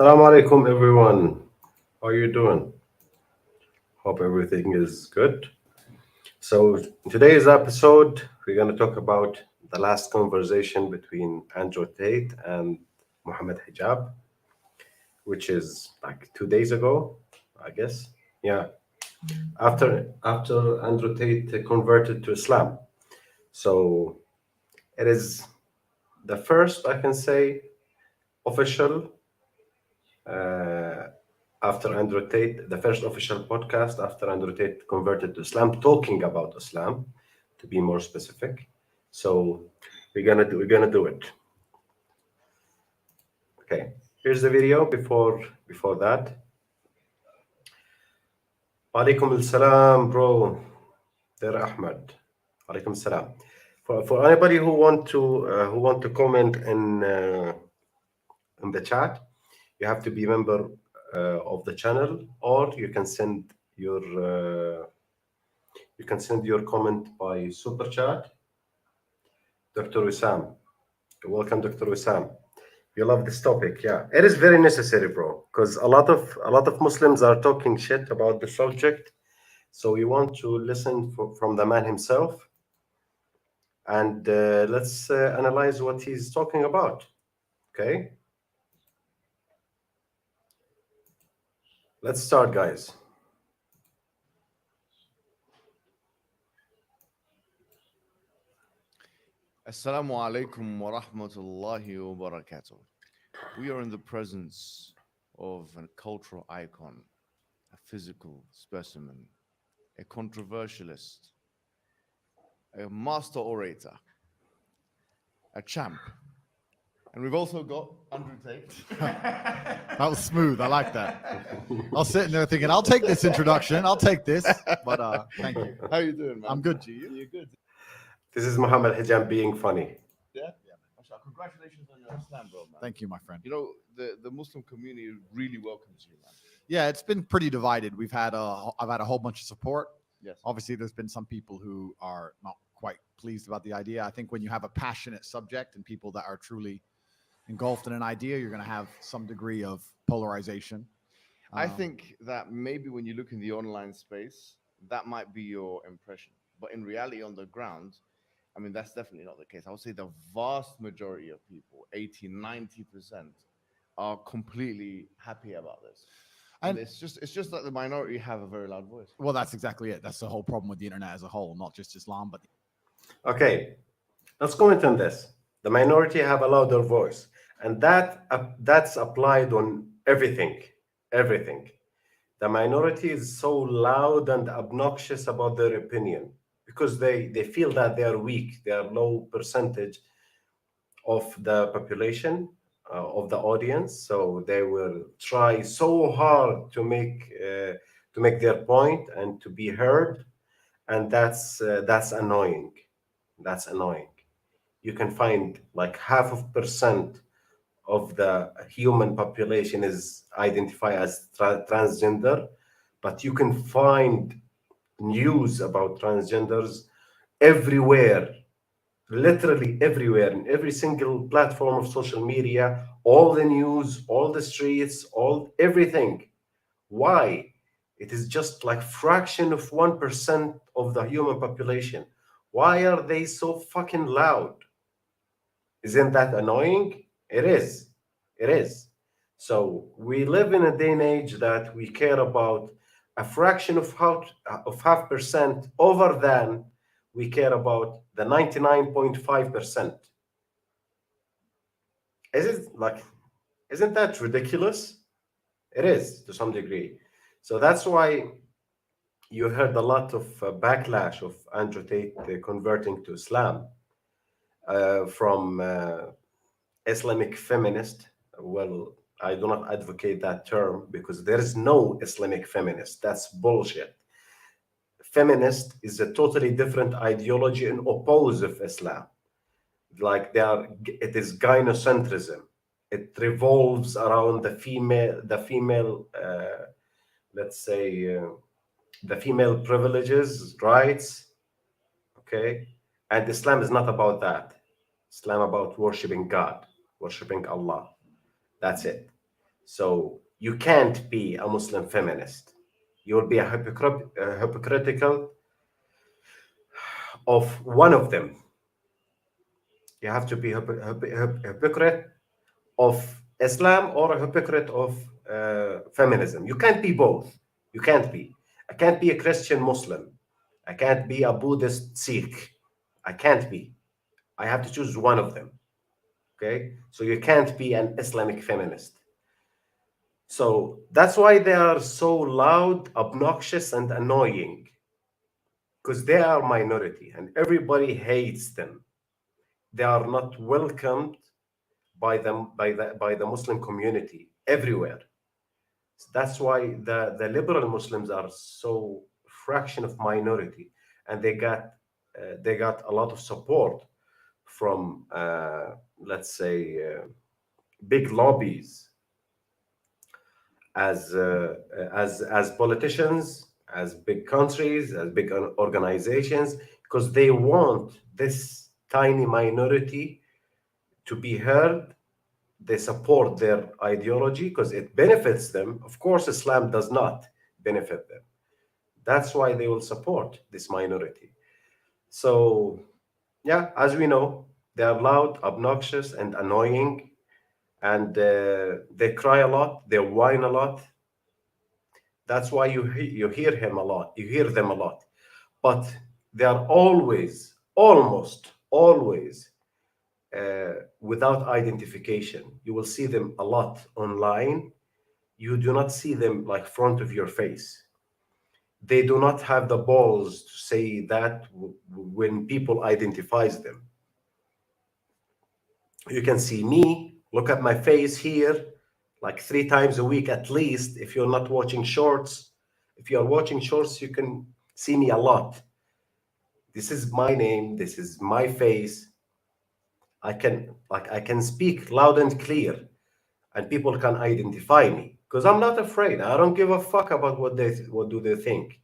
Assalamu alaikum, everyone. How are you doing? Hope everything is good. So, in today's episode, we're going to talk about the last conversation between Andrew Tate and Muhammad Hijab, which is like 2 days ago, I guess. Yeah, after Andrew Tate converted to Islam. So, it is the first, I can say, official uh, after Andrew Tate, the first official podcast after Andrew Tate converted to Islam, talking about Islam, to be more specific. So we're gonna do it. Okay. Here's the video before that. Alaikum salam, bro. There Ahmed. Alaikum salam. For anybody who want to comment in the chat, you have to be member of the channel, or you can send your comment by super chat. Dr. Wissam, welcome, Dr. Wissam. You love this topic, yeah. It is very necessary, bro, because a lot of Muslims are talking shit about the subject. So we want to listen from the man himself, and let's analyze what he's talking about. Okay, let's start, guys. Assalamu alaikum wa rahmatullahi wa barakatuh. We are in the presence of a cultural icon, a physical specimen, a controversialist, a master orator, a champ. And we've also got Andrew Tate. That was smooth. I like that. I was sitting there thinking, I'll take this introduction. I'll take this. But thank you. How you doing, man? I'm good. G, you're good. This is Muhammad Hijab being funny. Yeah? Congratulations on your Islam, bro, man. Thank you, my friend. You know, the Muslim community really welcomes you, man. Yeah, it's been pretty divided. I've had a whole bunch of support. Yes. Obviously, there's been some people who are not quite pleased about the idea. I think when you have a passionate subject and people that are truly engulfed in an idea, you're going to have some degree of polarization. I think that maybe when you look in the online space, that might be your impression. But in reality, on the ground, I mean, that's definitely not the case. I would say the vast majority of people, 80, 90%, are completely happy about this. And it's just that the minority have a very loud voice. Well, that's exactly it. That's the whole problem with the internet as a whole, not just Islam, but Okay, let's comment on this. The minority have a louder voice, and that's applied on everything. Everything. The minority is so loud and obnoxious about their opinion because they feel that they are weak. They are low percentage of the population, of the audience, so they will try so hard to make their point and to be heard, and that's annoying. That's annoying. You can find like 0.5% of the human population is identified as transgender, but you can find news about transgenders everywhere, literally everywhere, in every single platform of social media, all the news, all the streets, all everything. Why? It is just like fraction of 1% of the human population. Why are they so fucking loud? Isn't that annoying? It is. It is. So we live in a day and age that we care about a fraction of 0.5% over than we care about the 99.5%. Isn't that ridiculous? It is to some degree. So that's why you heard a lot of backlash of Andrew Tate converting to Islam from Islamic feminist. Well, I do not advocate that term because there is no Islamic feminist. That's bullshit. Feminist is a totally different ideology and oppose of Islam. Like it is gynocentrism. It revolves around the female, let's say, the female privileges, rights. Okay, and Islam is not about that. Islam about worshiping God, worshiping Allah. That's it. So you can't be a Muslim feminist. You will be a hypocritical of one of them. You have to be hypocrite of Islam or a hypocrite of feminism. You can't be both. You can't be. I can't be a Christian Muslim. I can't be a Buddhist Sikh. I can't be. I have to choose one of them. Okay? So you can't be an Islamic feminist. So that's why they are so loud, obnoxious, and annoying, because they are minority and everybody hates them. They are not welcomed by them by the Muslim community everywhere. So that's why the liberal Muslims are so fraction of minority, and they got a lot of support from let's say big lobbies as politicians, as big countries, as big organizations, because they want this tiny minority to be heard. They support their ideology because it benefits them. Of course, Islam does not benefit them. That's why they will support this minority. So, yeah, as we know, they are loud, obnoxious, and annoying, and they cry a lot, they whine a lot. That's why you hear him a lot, you hear them a lot, but they are always, almost always, without identification. You will see them a lot online. You do not see them like front of your face. They do not have the balls to say that when people identifies them. You can see me, look at my face here, like 3 times a week at least. If you're not watching shorts, if you are watching shorts, you can see me a lot. This is my name, this is my face. I can speak loud and clear, and people can identify me because I'm not afraid. I don't give a fuck about what do they think.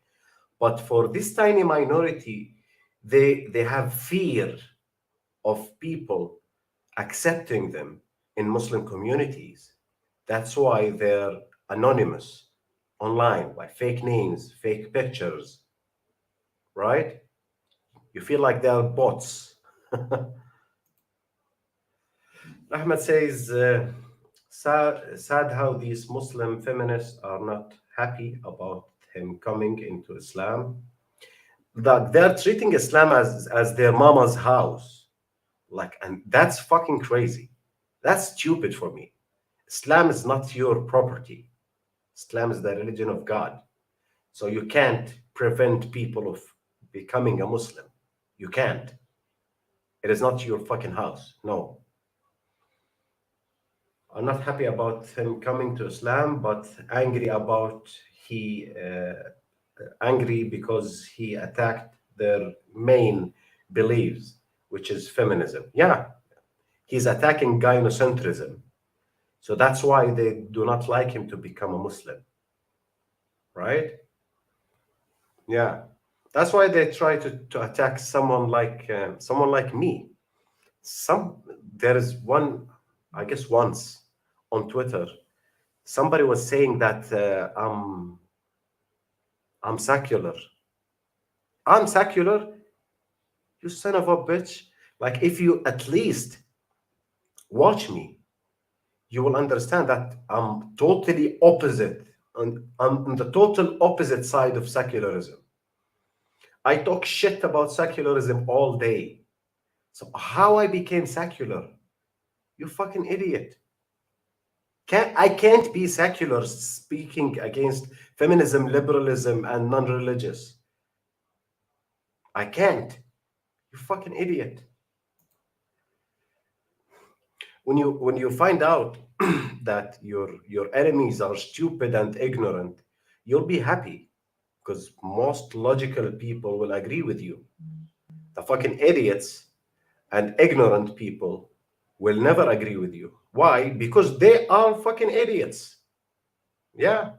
But for this tiny minority, they have fear of people accepting them in Muslim communities. That's why they're anonymous online by fake names, fake pictures, right? You feel like they're bots. Ahmed says, sad how these Muslim feminists are not happy about him coming into Islam. That they're treating Islam as their mama's house. Like, and that's fucking crazy. That's stupid for me. Islam is not your property. Islam is the religion of God. So you can't prevent people of becoming a Muslim. You can't. It is not your fucking house. No. I'm not happy about him coming to Islam, but angry about angry because he attacked their main beliefs, which is feminism. Yeah, he's attacking gynocentrism. So that's why they do not like him to become a Muslim, right? Yeah, that's why they try to attack someone like me. There is one, I guess once on Twitter, somebody was saying that I'm secular. I'm secular, you son of a bitch. Like, if you at least watch me, you will understand that I'm totally opposite, and I'm on the total opposite side of secularism. I talk shit about secularism all day. So how I became secular? You fucking idiot. I can't be secular speaking against feminism, liberalism, and non-religious. I can't. You fucking idiot. When you find out that your enemies are stupid and ignorant, you'll be happy because most logical people will agree with you. The fucking idiots and ignorant people will never agree with you. Why? Because they are fucking idiots. Yeah.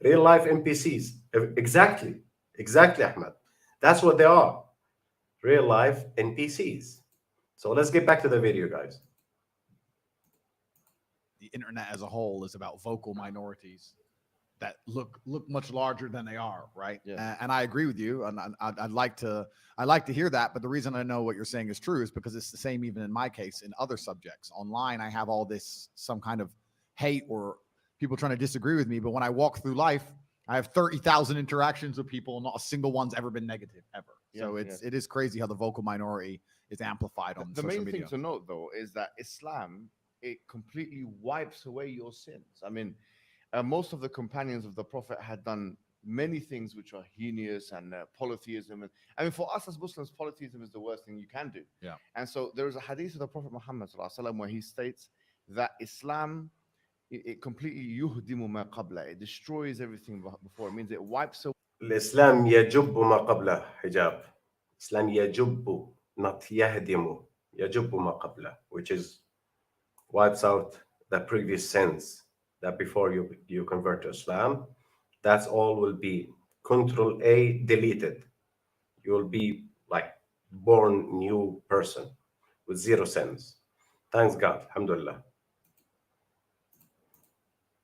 Real life NPCs. Exactly, Ahmed. That's what they are. Real life NPCs. So let's get back to the video, guys. the internet as a whole is about vocal minorities that look much larger than they are, right? Yeah. And I agree with you, and I'd like to hear that. But the reason I know what you're saying is true is because it's the same even in my case in other subjects. Online, I have all this some kind of hate or people trying to disagree with me, but when I walk through life, I have 30,000 interactions with people, and not a single one's ever been negative ever. So it is crazy how the vocal minority is amplified on The social main media. thing to note, though, is that Islam, it completely wipes away your sins. I mean, most of the companions of the Prophet had done many things which are heinous and polytheism. And I mean, for us as Muslims, polytheism is the worst thing you can do. Yeah. And so there is a hadith of the Prophet Muhammad ﷺ where he states that Islam, it completely yuhdimu ma qabla. It destroys everything before. It means it wipes away. الإسلام يجب ما قبله حجاب. Islam يجب, not يهدم. يجب ما قبله, which is wipes out the previous sins that before you convert to Islam. That's all will be Control A deleted. You will be like born new person with zero sins. Thanks God. Alhamdulillah.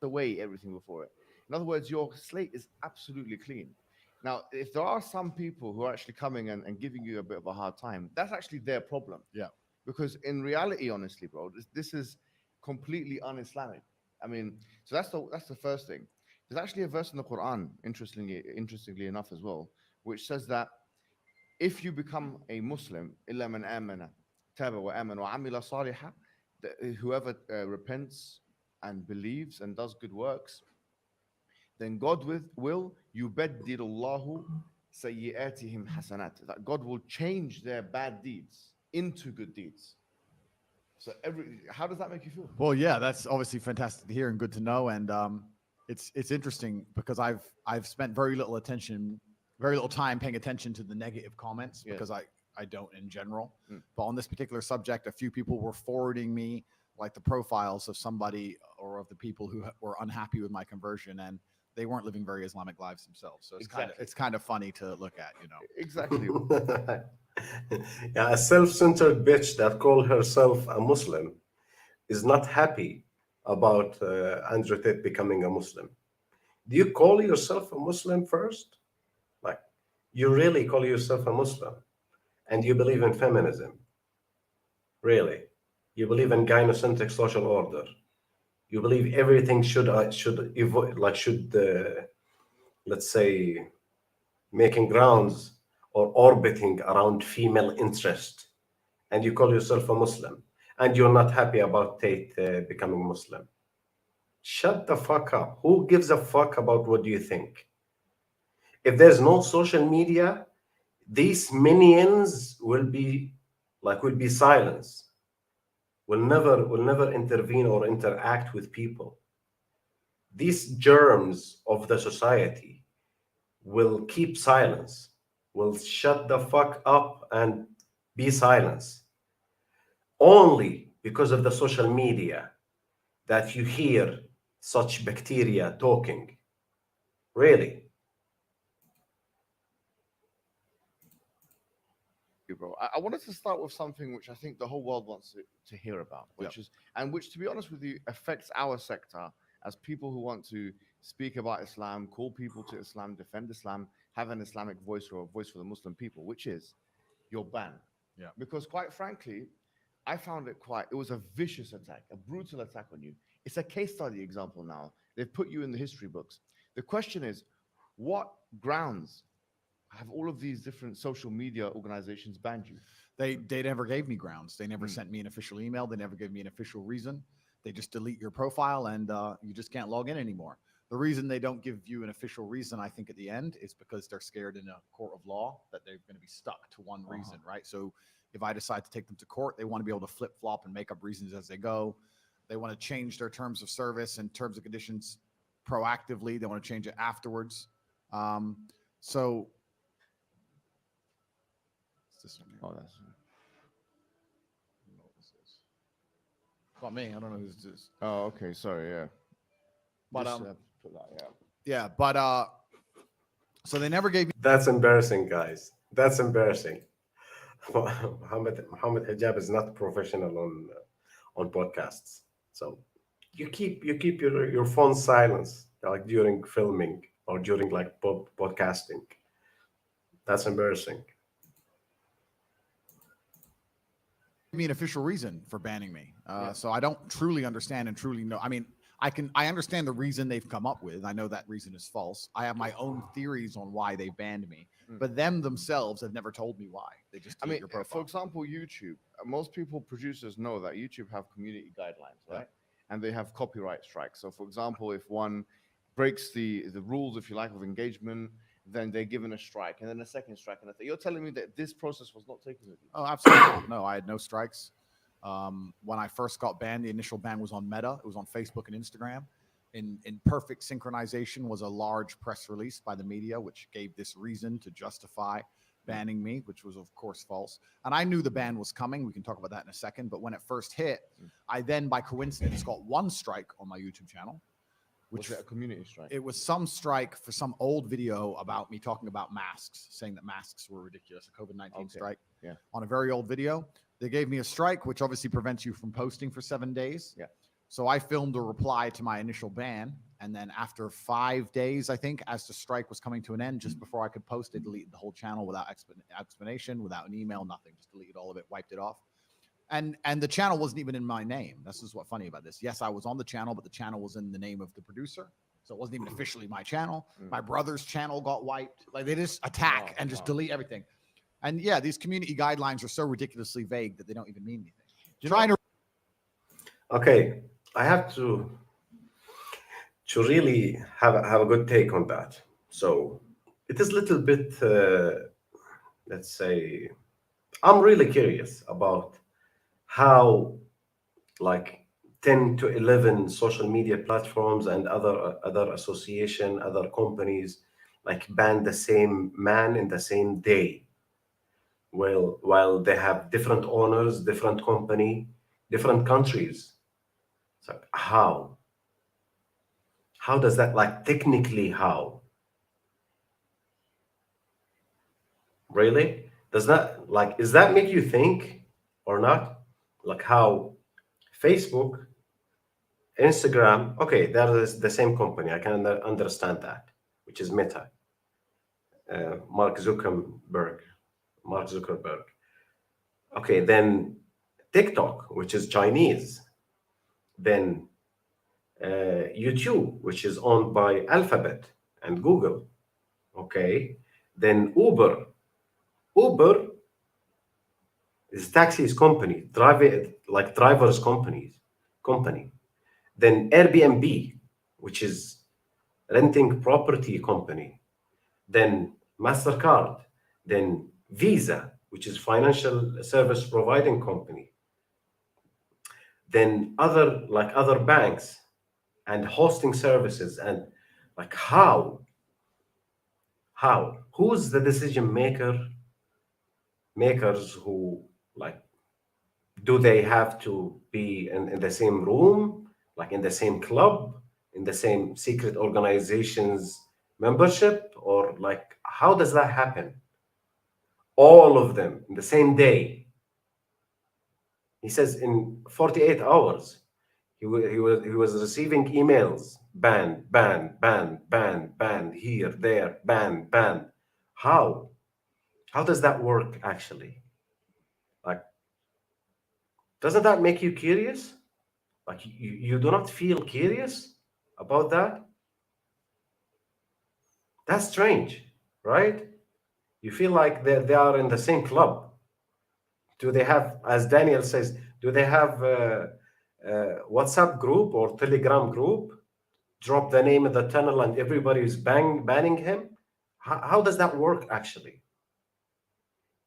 Away everything before it. In other words, your slate is absolutely clean. Now, if there are some people who are actually coming and giving you a bit of a hard time, that's actually their problem. Yeah. Because in reality, honestly, bro, this is completely un-Islamic. I mean, so that's the first thing. There's actually a verse in the Quran, interestingly enough as well, which says that if you become a Muslim, إِلَّا مَنْ آمَنَ تَابَ وَآمَنَ وَعَمِلَ صَالِحًا, whoever repents and believes and does good works, then God will يُبَدِّلُ اللَّهُ سَيِّئَاتِهِمْ حَسَنَاتٍ, that God will change their bad deeds into good deeds. So how does that make you feel? Well, yeah, that's obviously fantastic to hear and good to know. And it's interesting because I've spent very little time paying attention to the negative comments because I don't in general. But on this particular subject, a few people were forwarding me like the profiles of somebody or of the people who were unhappy with my conversion, and they weren't living very Islamic lives themselves. So it's kind of funny to look at, you know. Exactly. Yeah, a self-centered bitch that called herself a Muslim is not happy about Andrew Tate becoming a Muslim. Do you call yourself a Muslim first? Like, you really call yourself a Muslim? And you believe in feminism? Really? You believe in gynocentric social order? You believe everything should let's say, making grounds or orbiting around female interest, and you call yourself a Muslim, and you're not happy about Tate becoming Muslim? Shut the fuck up. Who gives a fuck about what you think? If there's no social media, these minions will be silenced. Will never intervene or interact with people. These germs of the society will keep silence, will shut the fuck up and be silence. Only because of the social media that you hear such bacteria talking. Really. Bro, I wanted to start with something which I think the whole world wants to hear about, which to be honest with you, affects our sector as people who want to speak about Islam, call people to Islam, defend Islam, have an Islamic voice or a voice for the Muslim people, which is your ban. Yeah. Because quite frankly, I found it was a vicious attack, a brutal attack on you. It's a case study example now. They've put you in the history books. The question is, what grounds have all of these different social media organizations banned you? They never gave me grounds. They never sent me an official email. They never gave me an official reason. They just delete your profile and you just can't log in anymore. The reason they don't give you an official reason, I think, at the end is because they're scared in a court of law that they're going to be stuck to one reason, right? So if I decide to take them to court, they want to be able to flip-flop and make up reasons as they go. They want to change their terms of service and terms and conditions proactively. They want to change it afterwards. So it's this one here. Oh, that's I don't know what this is. It's not me. I don't know who this is. Oh, okay. Sorry, yeah. But Just, put that, yeah, but so they never gave me. That's embarrassing, guys. That's embarrassing. Muhammad Hijab is not professional on podcasts. So you keep your phone silence like during filming or during like podcasting. That's embarrassing. Me an official reason for banning me. Yeah. So I don't truly understand and truly know. I mean, I understand the reason they've come up with. I know that reason is false. I have my own theories on why they banned me, but them themselves have never told me why. They just I delete mean, your for profile. example, YouTube. Most people, producers, know that YouTube have community guidelines, Yeah. right? And they have copyright strikes. So, for example, if one breaks the rules, if you like, of engagement, then they're given a strike, and then a second strike, and a third. You're telling me that this process was not taken with you? Oh, absolutely. No, I had no strikes. When I first got banned, the initial ban was on Meta. It was on Facebook and Instagram. In perfect synchronization was a large press release by the media, which gave this reason to justify banning me, which was of course false. And I knew the ban was coming. We can talk about that in a second. But when it first hit, I then, by coincidence, got one strike on my YouTube channel, Was it a community strike? it was some strike for some old video about me talking about masks, saying that masks were ridiculous, a COVID-19 Okay. strike. Yeah. On a very old video. They gave me a strike, which obviously prevents you from posting for 7 days. Yeah. So I filmed a reply to my initial ban. And then after 5 days, I think, as the strike was coming to an end, just before I could post, they deleted the whole channel without explanation, without an email, nothing. Just deleted all of it, wiped it off. And the channel wasn't even in my name. This is what's funny about this. Yes, I was on the channel, but the channel was in the name of the producer. So it wasn't even officially my channel. My brother's channel got wiped. Like they just attack and just delete everything. And yeah, these community guidelines are so ridiculously vague that they don't even mean anything. Okay, I have to really have a good take on that. So it is a little bit, let's say, I'm really curious about how like 10 to 11 social media platforms and other association, other companies like ban the same man in the same day. Well, while they have different owners, different company, different countries. So how does that, like, technically, how really does that, like, is that make you think or not, like how Facebook, Instagram, okay, that is the same company, I can understand that, which is Meta, Mark Zuckerberg. Okay, then TikTok, which is Chinese, then YouTube, which is owned by Alphabet and Google. Okay, then Uber is taxis company, drivers company. Then Airbnb, which is renting property company. Then Mastercard. Then Visa, which is financial service providing company. Then other banks and hosting services, and like who's the decision makers who, like, do they have to be in the same room, like in the same club, in the same secret organizations membership, or like how does that happen, all of them in the same day? He says in 48 hours he was receiving emails, ban here, there, ban. How does that work actually? Like, doesn't that make you curious? Like, you do not feel curious about that? That's strange, right? You feel like they are in the same club. Do they have, as Daniel says, do they have a WhatsApp group or Telegram group? Drop the name of the tunnel and everybody is banning him? How does that work actually?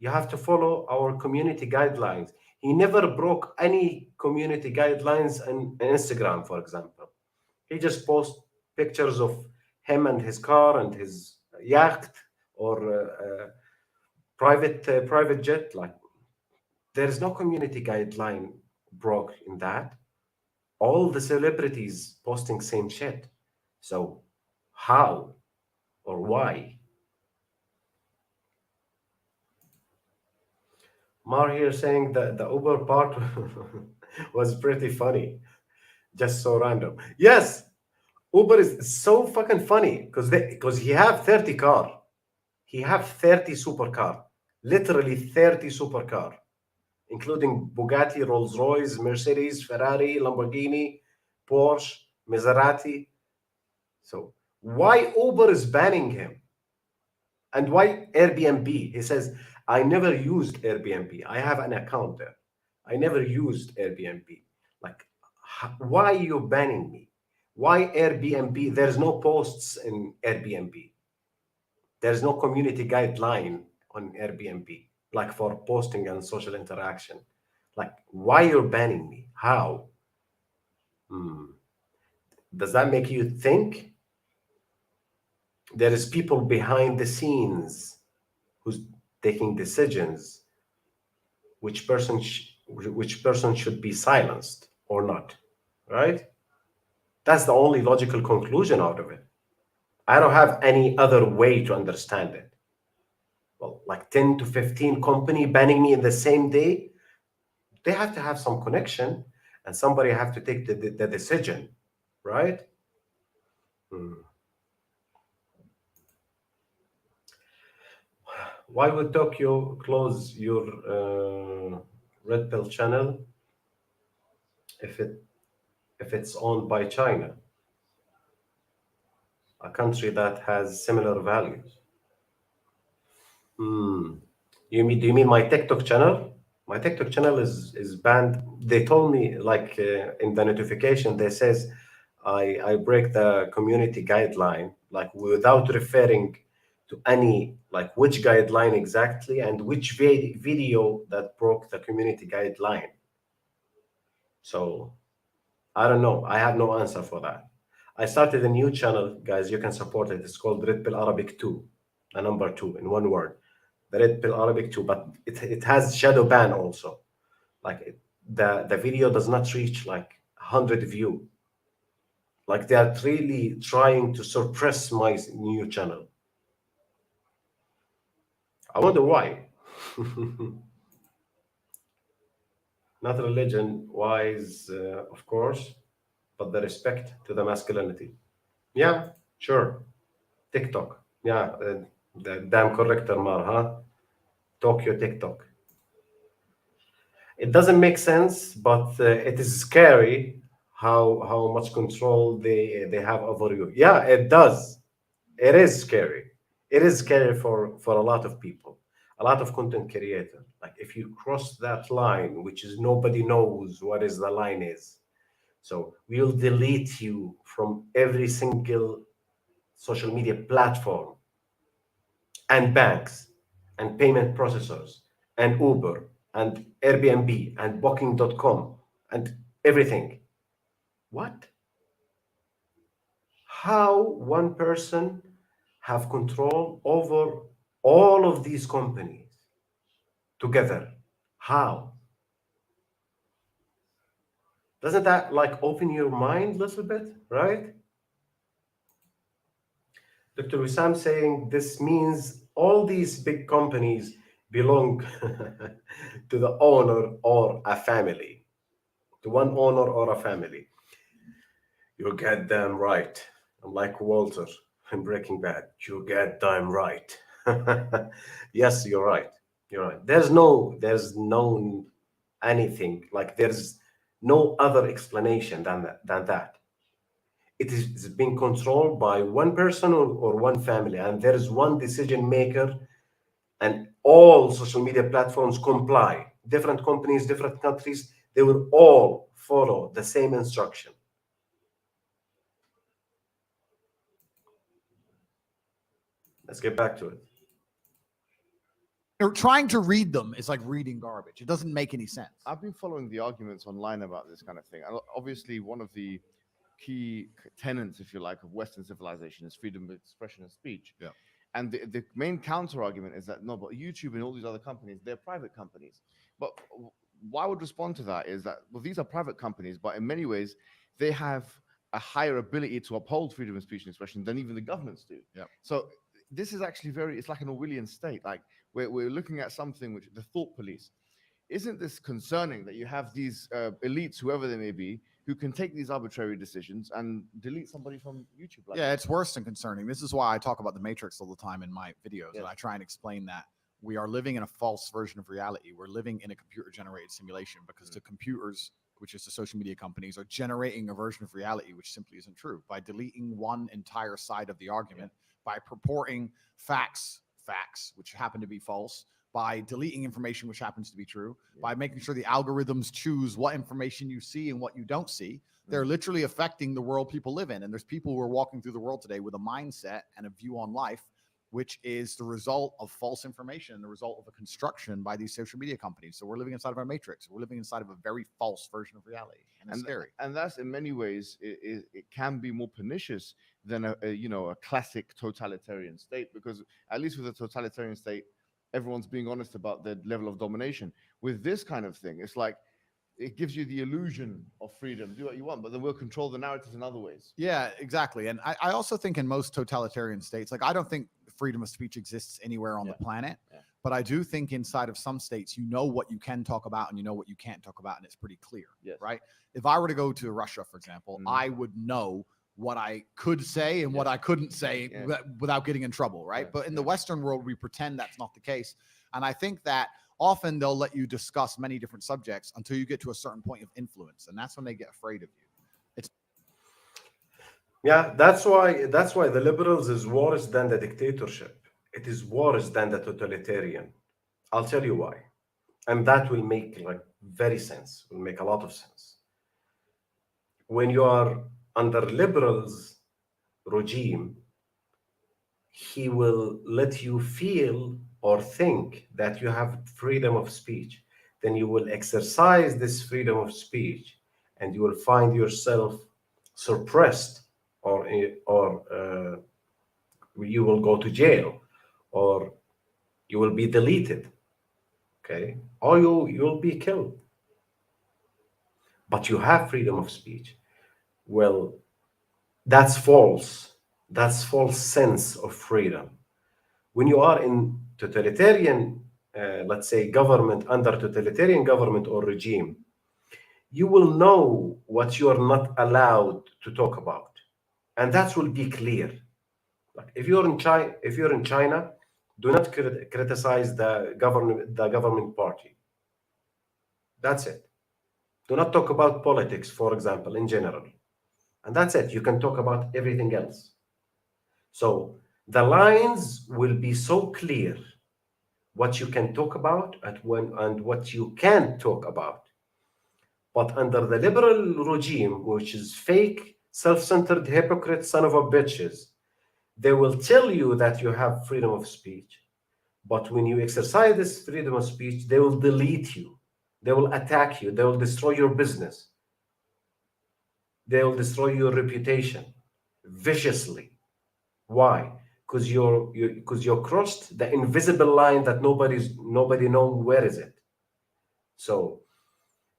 You have to follow our community guidelines. He never broke any community guidelines on Instagram, for example. He just posts pictures of him and his car and his yacht or private jet. Like, there is no community guideline broke in that. All the celebrities posting same shit. So how or why? Mar here saying that the Uber part was pretty funny. Just so random. Yes, Uber is so fucking funny because he have 30 car. He have 30 supercar, literally 30 supercar, including Bugatti, Rolls Royce, Mercedes, Ferrari, Lamborghini, Porsche, Maserati. So why Uber is banning him? And why Airbnb? He says, I never used Airbnb. I have an account there. I never used Airbnb. Like, why are you banning me? Why Airbnb? There's no posts in Airbnb. There's no community guideline on Airbnb, like for posting and social interaction. Like, why you're banning me? How? Hmm. Does that make you think there is people behind the scenes who's taking decisions which person should be silenced or not, right? That's the only logical conclusion out of it. I don't have any other way to understand it. Well, like 10 to 15 company banning me in the same day, they have to have some connection and somebody have to take the decision, right? Hmm. Why would Tokyo close your red pill channel if it's owned by China, a country that has similar values? Hmm. Do you mean my TikTok channel? My TikTok channel is banned. They told me like in the notification they says I break the community guideline like without referring to any like which guideline exactly and which video that broke the community guideline. So I don't know. I have no answer for that. I started a new channel, guys. You can support it. It's called Red Pill Arabic 2, a number two in one word. The Red Pill Arabic 2, but it has shadow ban also. Like the video does not reach like 100 view. Like they are really trying to suppress my new channel. I wonder why. Not religion wise, of course, but the respect to the masculinity. Yeah, sure. TikTok. Yeah, the damn corrector, Mar, huh? Tokyo TikTok. It doesn't make sense, but it is scary how much control they have over you. Yeah, it does. It is scary. It is scary for a lot of people, a lot of content creator. Like if you cross that line, which is nobody knows what is the line is. So we'll delete you from every single social media platform and banks and payment processors and Uber and Airbnb and Booking.com and everything. What? How one person have control over all of these companies together? How? Doesn't that like open your mind a little bit, right? Dr. Wissam saying this means all these big companies belong to the owner or a family, to one owner or a family. You're goddamn right. I'm like Walter in Breaking Bad. You're goddamn right. Yes, you're right. You're right. There's no anything like there's no other explanation than that. It is being controlled by one person or one family, and there is one decision maker, and all social media platforms comply. Different companies, different countries, they will all follow the same instruction. Let's get back to it. Trying to read them is like reading garbage. It doesn't make any sense. I've been following the arguments online about this kind of thing. And obviously, one of the key tenets, if you like, of Western civilization is freedom of expression and speech. Yeah. And the main counter argument is that no, but YouTube and all these other companies, they're private companies. But why I would respond to that is that, well, these are private companies, but in many ways, they have a higher ability to uphold freedom of speech and expression than even the governments do. Yeah. So this is actually it's like an Orwellian state. Like we're looking at something which the thought police. Isn't this concerning that you have these elites, whoever they may be, who can take these arbitrary decisions and delete somebody from YouTube. Like Yeah, it's worse than concerning. This is why I talk about the Matrix all the time in my videos, and Yes. I try and explain that we are living in a false version of reality. We're living in a computer-generated simulation because the computers, which is the social media companies, are generating a version of reality which simply isn't true by deleting one entire side of the argument, by purporting facts which happen to be false, by deleting information which happens to be true, by making sure the algorithms choose what information you see and what you don't see. They're literally affecting the world people live in. And there's people who are walking through the world today with a mindset and a view on life which is the result of false information, the result of a construction by these social media companies. So we're living inside of a matrix. We're living inside of a very false version of reality, and it's scary. And that's in many ways it can be more pernicious than a classic totalitarian state, because at least with a totalitarian state, everyone's being honest about their level of domination. With this kind of thing, it's like it gives you the illusion of freedom, do what you want, but then we'll control the narratives in other ways. Yeah, exactly. And I also think in most totalitarian states, like I don't think freedom of speech exists anywhere on the planet, but I do think inside of some states, you know what you can talk about and you know what you can't talk about, and it's pretty clear, right? If I were to go to Russia, for example, I would know what I could say and what I couldn't say without getting in trouble, right? But in the Western world, we pretend that's not the case. And I think that often they'll let you discuss many different subjects until you get to a certain point of influence, and that's when they get afraid of you. That's why the liberals is worse than the dictatorship. It is worse than the totalitarian. I'll tell you why. And that will make will make a lot of sense. When you are under liberals regime, he will let you feel or think that you have freedom of speech. Then you will exercise this freedom of speech and you will find yourself suppressed, or you will go to jail, or you will be deleted, okay, or you'll be killed. But you have freedom of speech. Well, that's false. That's false sense of freedom. When you are in totalitarian, let's say government, under totalitarian government or regime, you will know what you are not allowed to talk about, and that will be clear. Like if you're in China, do not criticize the government party. That's it. Do not talk about politics, for example, in general, and that's it. You can talk about everything else. So the lines will be so clear what you can talk about and what you can't talk about. But under the liberal regime, which is fake, self-centered, hypocrite son of a bitches, they will tell you that you have freedom of speech. But when you exercise this freedom of speech, they will delete you. They will attack you. They will destroy your business. They will destroy your reputation viciously. Why? Because you crossed the invisible line that nobody knows where is it. So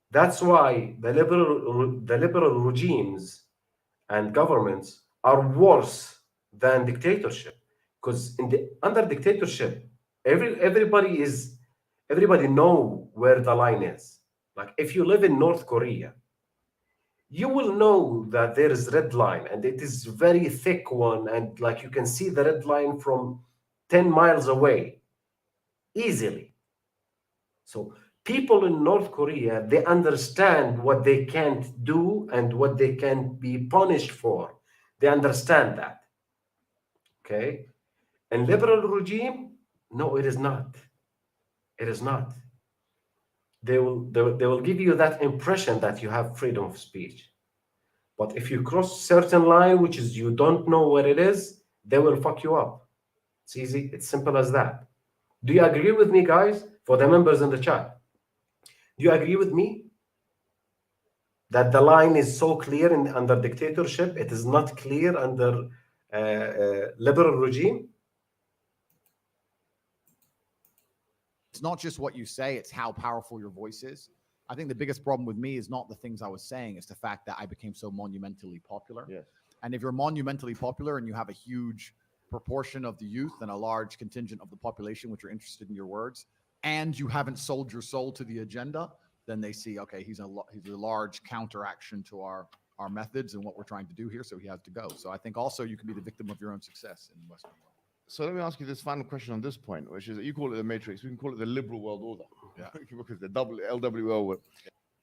that's why the liberal regimes and governments are worse than dictatorship. Because under dictatorship, everybody know where the line is. Like if you live in North Korea, you will know that there is red line, and it is very thick one, and like you can see the red line from 10 miles away easily. So people in North Korea, they understand what they can't do and what they can be punished for. They understand that. Okay? And liberal regime, no, it is not. It is not. They will give you that impression that you have freedom of speech. But if you cross certain line, which is you don't know where it is, they will fuck you up. It's easy. It's simple as that. Do you agree with me, guys? For the members in the chat, do you agree with me that the line is so clear under dictatorship? It is not clear under liberal regime. It's not just what you say, it's how powerful your voice is. I think the biggest problem with me is not the things I was saying, it's the fact that I became so monumentally popular. Yes. And if you're monumentally popular and you have a huge proportion of the youth and a large contingent of the population which are interested in your words, and you haven't sold your soul to the agenda, then they see, okay, he's a large counteraction to our methods and what we're trying to do here, so he has to go. So I think also you can be the victim of your own success in the Western world. So let me ask you this final question on this point, which is, you call it the matrix, we can call it the liberal world order. Yeah. Because the LWO.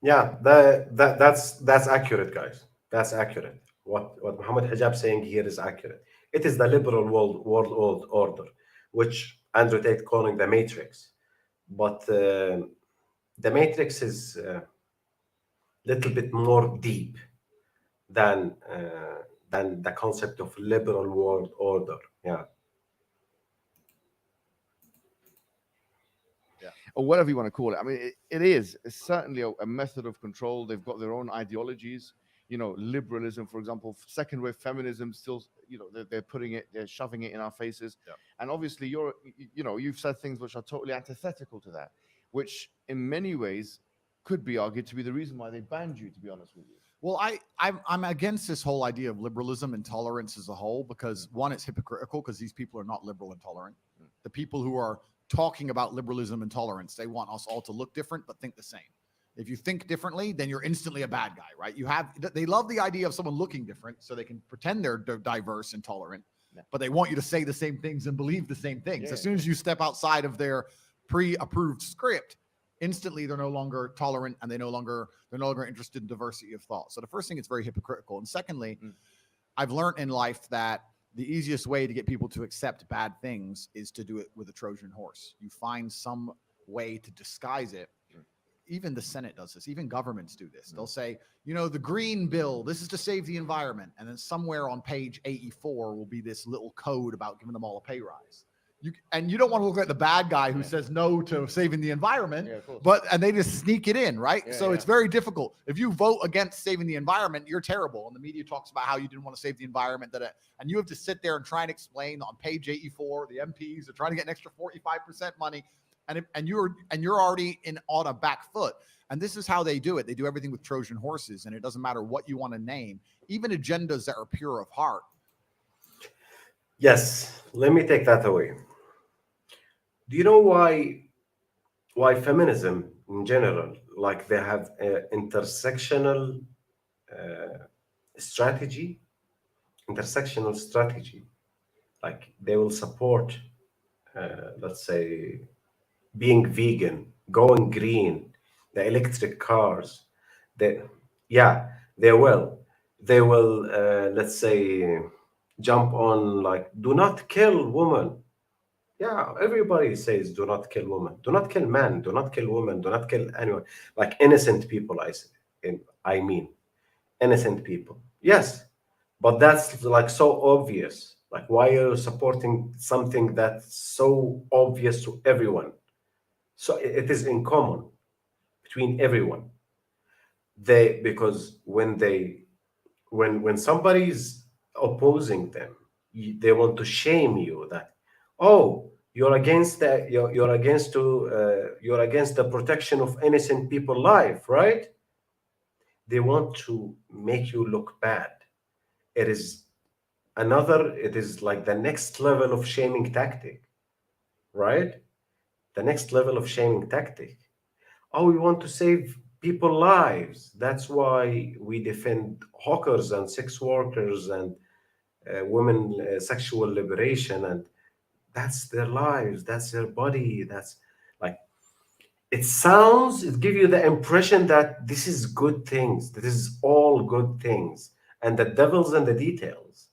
Yeah, that's accurate, guys. That's accurate. What Muhammad Hijab saying here is accurate. It is the liberal world order, which Andrew Tate calling the matrix. But the matrix is a little bit more deep than the concept of liberal world order. Yeah. Or whatever you want to call it. I mean, it's certainly a method of control. They've got their own ideologies. Liberalism, for example, second wave feminism, still, they're shoving it in our faces. Yeah. And obviously, you've said things which are totally antithetical to that, which in many ways could be argued to be the reason why they banned you, to be honest with you. Well, I'm against this whole idea of liberalism and tolerance as a whole, because one, it's hypocritical because these people are not liberal and tolerant. The people who are talking about liberalism and tolerance, they want us all to look different but think the same. If you think differently, then you're instantly a bad guy, right? They love the idea of someone looking different so they can pretend they're diverse and tolerant, but they want you to say the same things and believe the same things. Yeah. As soon as you step outside of their pre-approved script, instantly they're no longer tolerant and they're no longer interested in diversity of thought. So the first thing, it's very hypocritical. And secondly, I've learned in life that the easiest way to get people to accept bad things is to do it with a Trojan horse. You find some way to disguise it. Even the Senate does this. Even governments do this. They'll say, the green bill, this is to save the environment. And then somewhere on page 84 will be this little code about giving them all a pay rise. You don't want to look like the bad guy who says no to saving the environment, and they just sneak it in, right? It's very difficult. If you vote against saving the environment, you're terrible. And the media talks about how you didn't want to save the environment, and you have to sit there and try and explain on page 84, the MPs are trying to get an extra 45% money, and you're already on a back foot. And this is how they do it. They do everything with Trojan horses, and it doesn't matter what you want to name, even agendas that are pure of heart. Yes, let me take that away. Do you know why feminism in general, like they have intersectional strategy, like they will support, let's say, being vegan, going green, the electric cars. They will, let's say, jump on, like, do not kill women. Yeah, everybody says do not kill women, do not kill men, do not kill women, do not kill anyone. Like innocent people, I mean, innocent people. Yes, but that's like so obvious. Like, why are you supporting something that's so obvious to everyone? So it is in common between everyone. Because when somebody's opposing them, they want to shame you that, oh, you're against you're against the protection of innocent people's life, right? They want to make you look bad. It is like the next level of shaming tactic, right? The next level of shaming tactic. Oh, we want to save people's lives. That's why we defend hawkers and sex workers and women sexual liberation, and that's their lives, that's their body. That's like, it gives you the impression that this is good things, this is all good things, and the devil's in the details,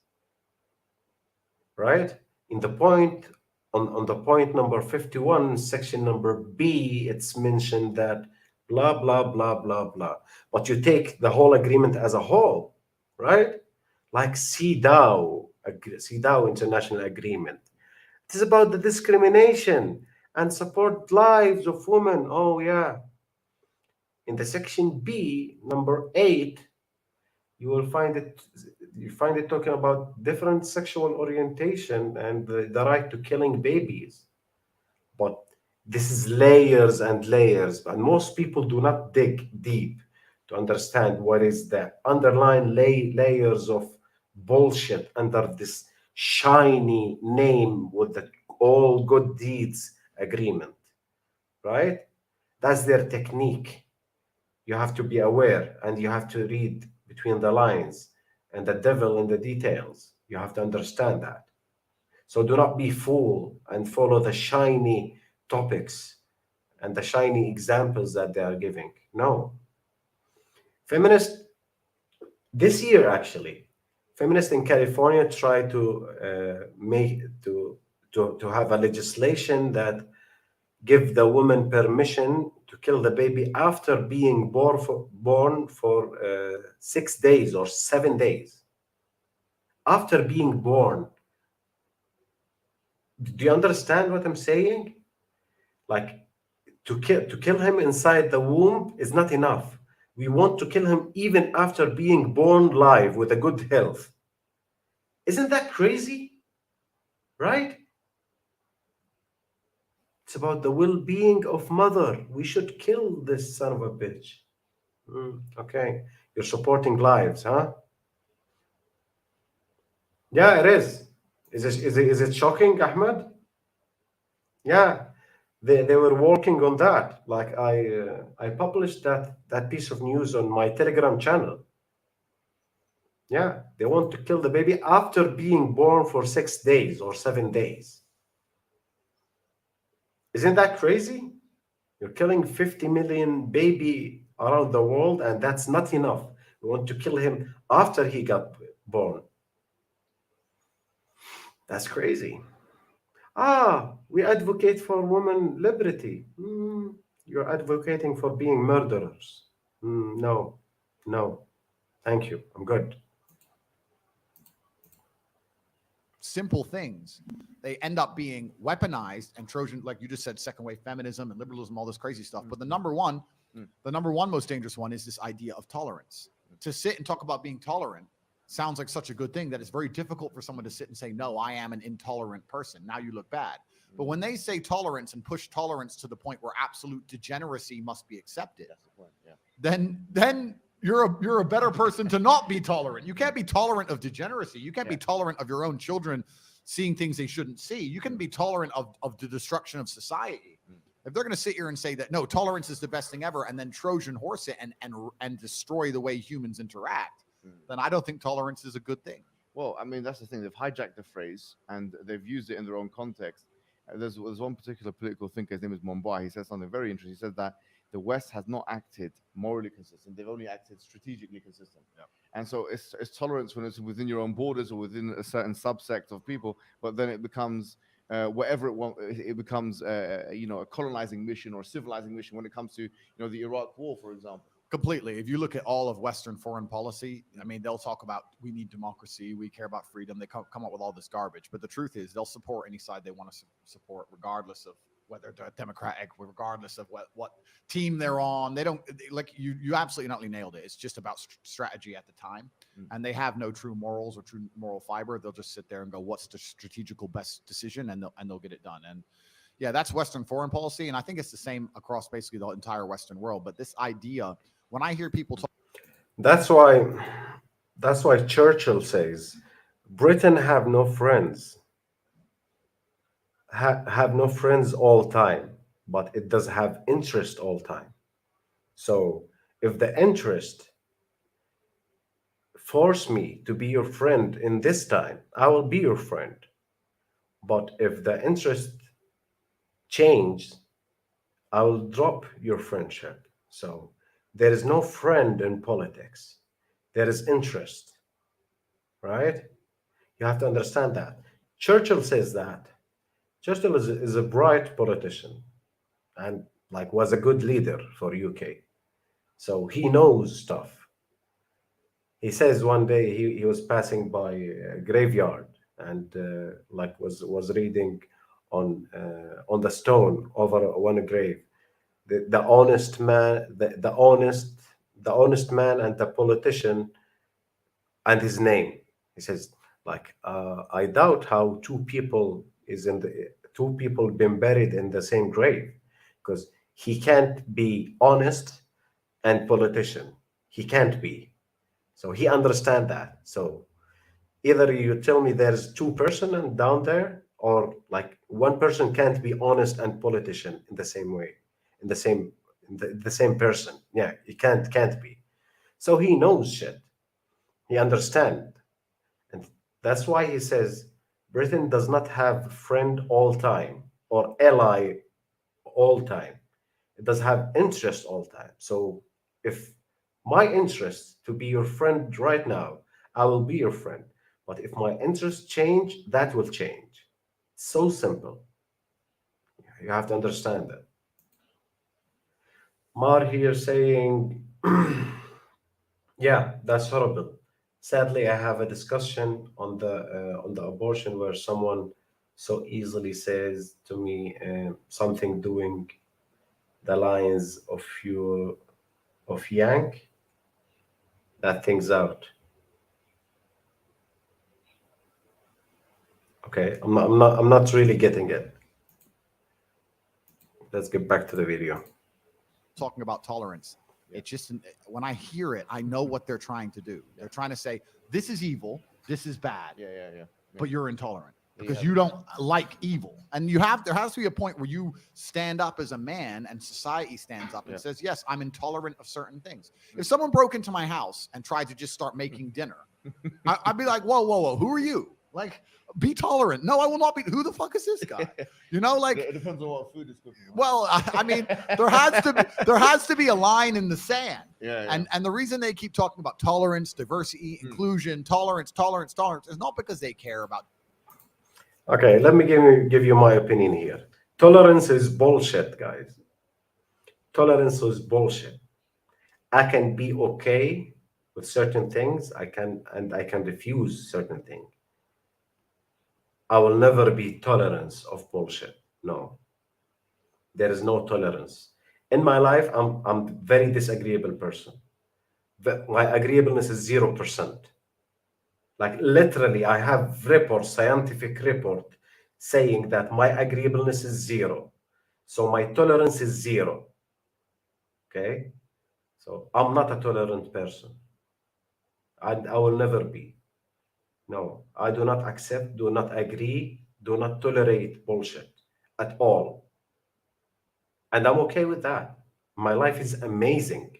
right? In the point, on the point number 51, section number B, it's mentioned that blah blah blah blah blah, but you take the whole agreement as a whole, right? Like CEDAW International Agreement, it is about the discrimination and support lives of women. Oh yeah. In the section B, number 8, you will find it talking about different sexual orientation and the right to killing babies. But this is layers and layers, and most people do not dig deep to understand what is the underlying layers of bullshit under this shiny name with the all good deeds agreement, right? That's their technique. You have to be aware, and you have to read between the lines and the devil in the details. You have to understand that. So do not be fooled and follow the shiny topics and the shiny examples that they are giving. No. Feminists, this year actually, feminists in California try to make to have a legislation that give the woman permission to kill the baby after being born for 6 days or 7 days. After being born. Do you understand what I'm saying? Like to kill him inside the womb is not enough. We want to kill him even after being born live with a good health. Isn't that crazy? Right? It's about the well-being of mother. We should kill this son of a bitch. Okay. You're supporting lives, huh? Yeah, it is. Is it shocking, Ahmed? Yeah. They were working on that. Like I published that piece of news on my Telegram channel. Yeah, they want to kill the baby after being born for 6 days or 7 days. Isn't that crazy? You're killing 50 million baby around the world, and that's not enough. We want to kill him after he got born. That's crazy. We advocate for women liberty. You're advocating for being murderers. No, no. Thank you. I'm good. Simple things, they end up being weaponized and Trojan, like you just said, second wave feminism and liberalism, all this crazy stuff. But the number one most dangerous one is this idea of tolerance. To sit and talk about being tolerant sounds like such a good thing that it's very difficult for someone to sit and say, no, I am an intolerant person. Now you look bad. But when they say tolerance and push tolerance to the point where absolute degeneracy must be accepted, that's the point. Yeah. Then you're a better person to not be tolerant. You can't be tolerant of degeneracy. You can't be tolerant of your own children seeing things they shouldn't see. You can be tolerant of the destruction of society. If they're going to sit here and say that, no, tolerance is the best thing ever, and then Trojan horse it and destroy the way humans interact, then I don't think tolerance is a good thing. Well, I mean, that's the thing. They've hijacked the phrase and they've used it in their own context. There's one particular political thinker, his name is Mumbai. He says something very interesting. He says that the West has not acted morally consistent. They've only acted strategically consistent. Yeah. And so it's tolerance when it's within your own borders or within a certain subsect of people, but then it becomes whatever it wants. It becomes a colonizing mission or a civilizing mission when it comes to the Iraq War, for example. Completely. If you look at all of Western foreign policy, I mean, they'll talk about we need democracy, we care about freedom. They come up with all this garbage. But the truth is, they'll support any side they want to support, regardless of whether they're democratic, regardless of what team they're on. They don't like you. Absolutely not nailed it. It's just about strategy at the time, and they have no true morals or true moral fiber. They'll just sit there and go, "What's the strategical best decision?" and they'll get it done. And yeah, that's Western foreign policy, and I think it's the same across basically the entire Western world. But this idea. When I hear people talk, that's why Churchill says, Britain have no friends, have no friends all time, but it does have interest all time. So if the interest force me to be your friend in this time, I will be your friend. But if the interest change, I will drop your friendship. So there is no friend in politics. There is interest, right? You have to understand that. Churchill says that. Churchill is a bright politician and was a good leader for UK. So he knows stuff. He says one day he was passing by a graveyard and was reading on the stone over one grave. The honest man, the honest man, and the politician, and his name. He says, I doubt how two people been buried in the same grave, because he can't be honest and politician. He can't be. So he understand that. So either you tell me there's two person down there, or one person can't be honest and politician in the same way, in the the same person. Yeah, it can't be. So he knows shit. He understands. And that's why he says Britain does not have friend all time or ally all time. It does have interest all time. So if my interest to be your friend right now, I will be your friend. But if my interests change, that will change. So simple. You have to understand that. Mar here saying, yeah, that's horrible. Sadly, I have a discussion on the abortion where someone so easily says to me something doing the lines of you of yank that things out. Okay, I'm not really getting it. Let's get back to the video. Talking about tolerance. It's just when I hear it, I know what they're trying to do. They're trying to say this is evil, this is bad, but you're intolerant because you don't like evil. And there has to be a point where you stand up as a man and society stands up and says, yes, I'm intolerant of certain things. If someone broke into my house and tried to just start making dinner, I'd be like, whoa, who are you? Like, be tolerant. No, I will not be. Who the fuck is this guy? You know, like it depends on what food is cooking. Well, I mean, there has to be a line in the sand. And the reason they keep talking about tolerance, diversity, inclusion, tolerance is not because they care about. Okay, let me give you my opinion here. Tolerance is bullshit, guys. Tolerance is bullshit. I can be okay with certain things. I can refuse certain things. I will never be tolerance of bullshit. No. There is no tolerance. In my life, I'm very disagreeable person. My agreeableness is 0%. Like literally, I have scientific report saying that my agreeableness is 0. So my tolerance is 0. Okay? So I'm not a tolerant person. I will never be. No, I do not accept, do not agree, do not tolerate bullshit at all. And I'm okay with that. My life is amazing.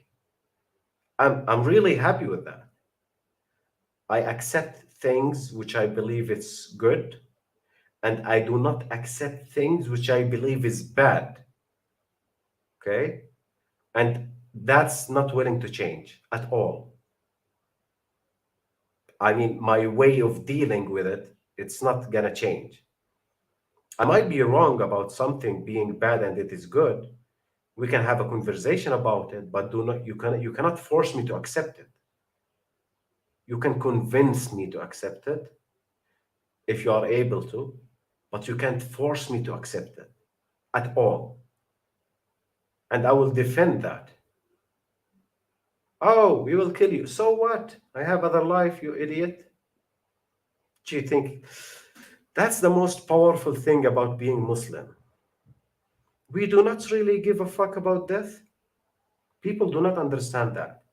I'm really happy with that. I accept things which I believe it's good, and I do not accept things which I believe is bad. Okay? And that's not willing to change at all. I mean, my way of dealing with it, it's not gonna change. I might be wrong about something being bad and it is good. We can have a conversation about it, but you cannot force me to accept it. You can convince me to accept it if you are able to, but you can't force me to accept it at all. And I will defend that. Oh, we will kill you. So what? I have other life, you idiot. Do you think that's the most powerful thing about being Muslim? We do not really give a fuck about death. People do not understand that.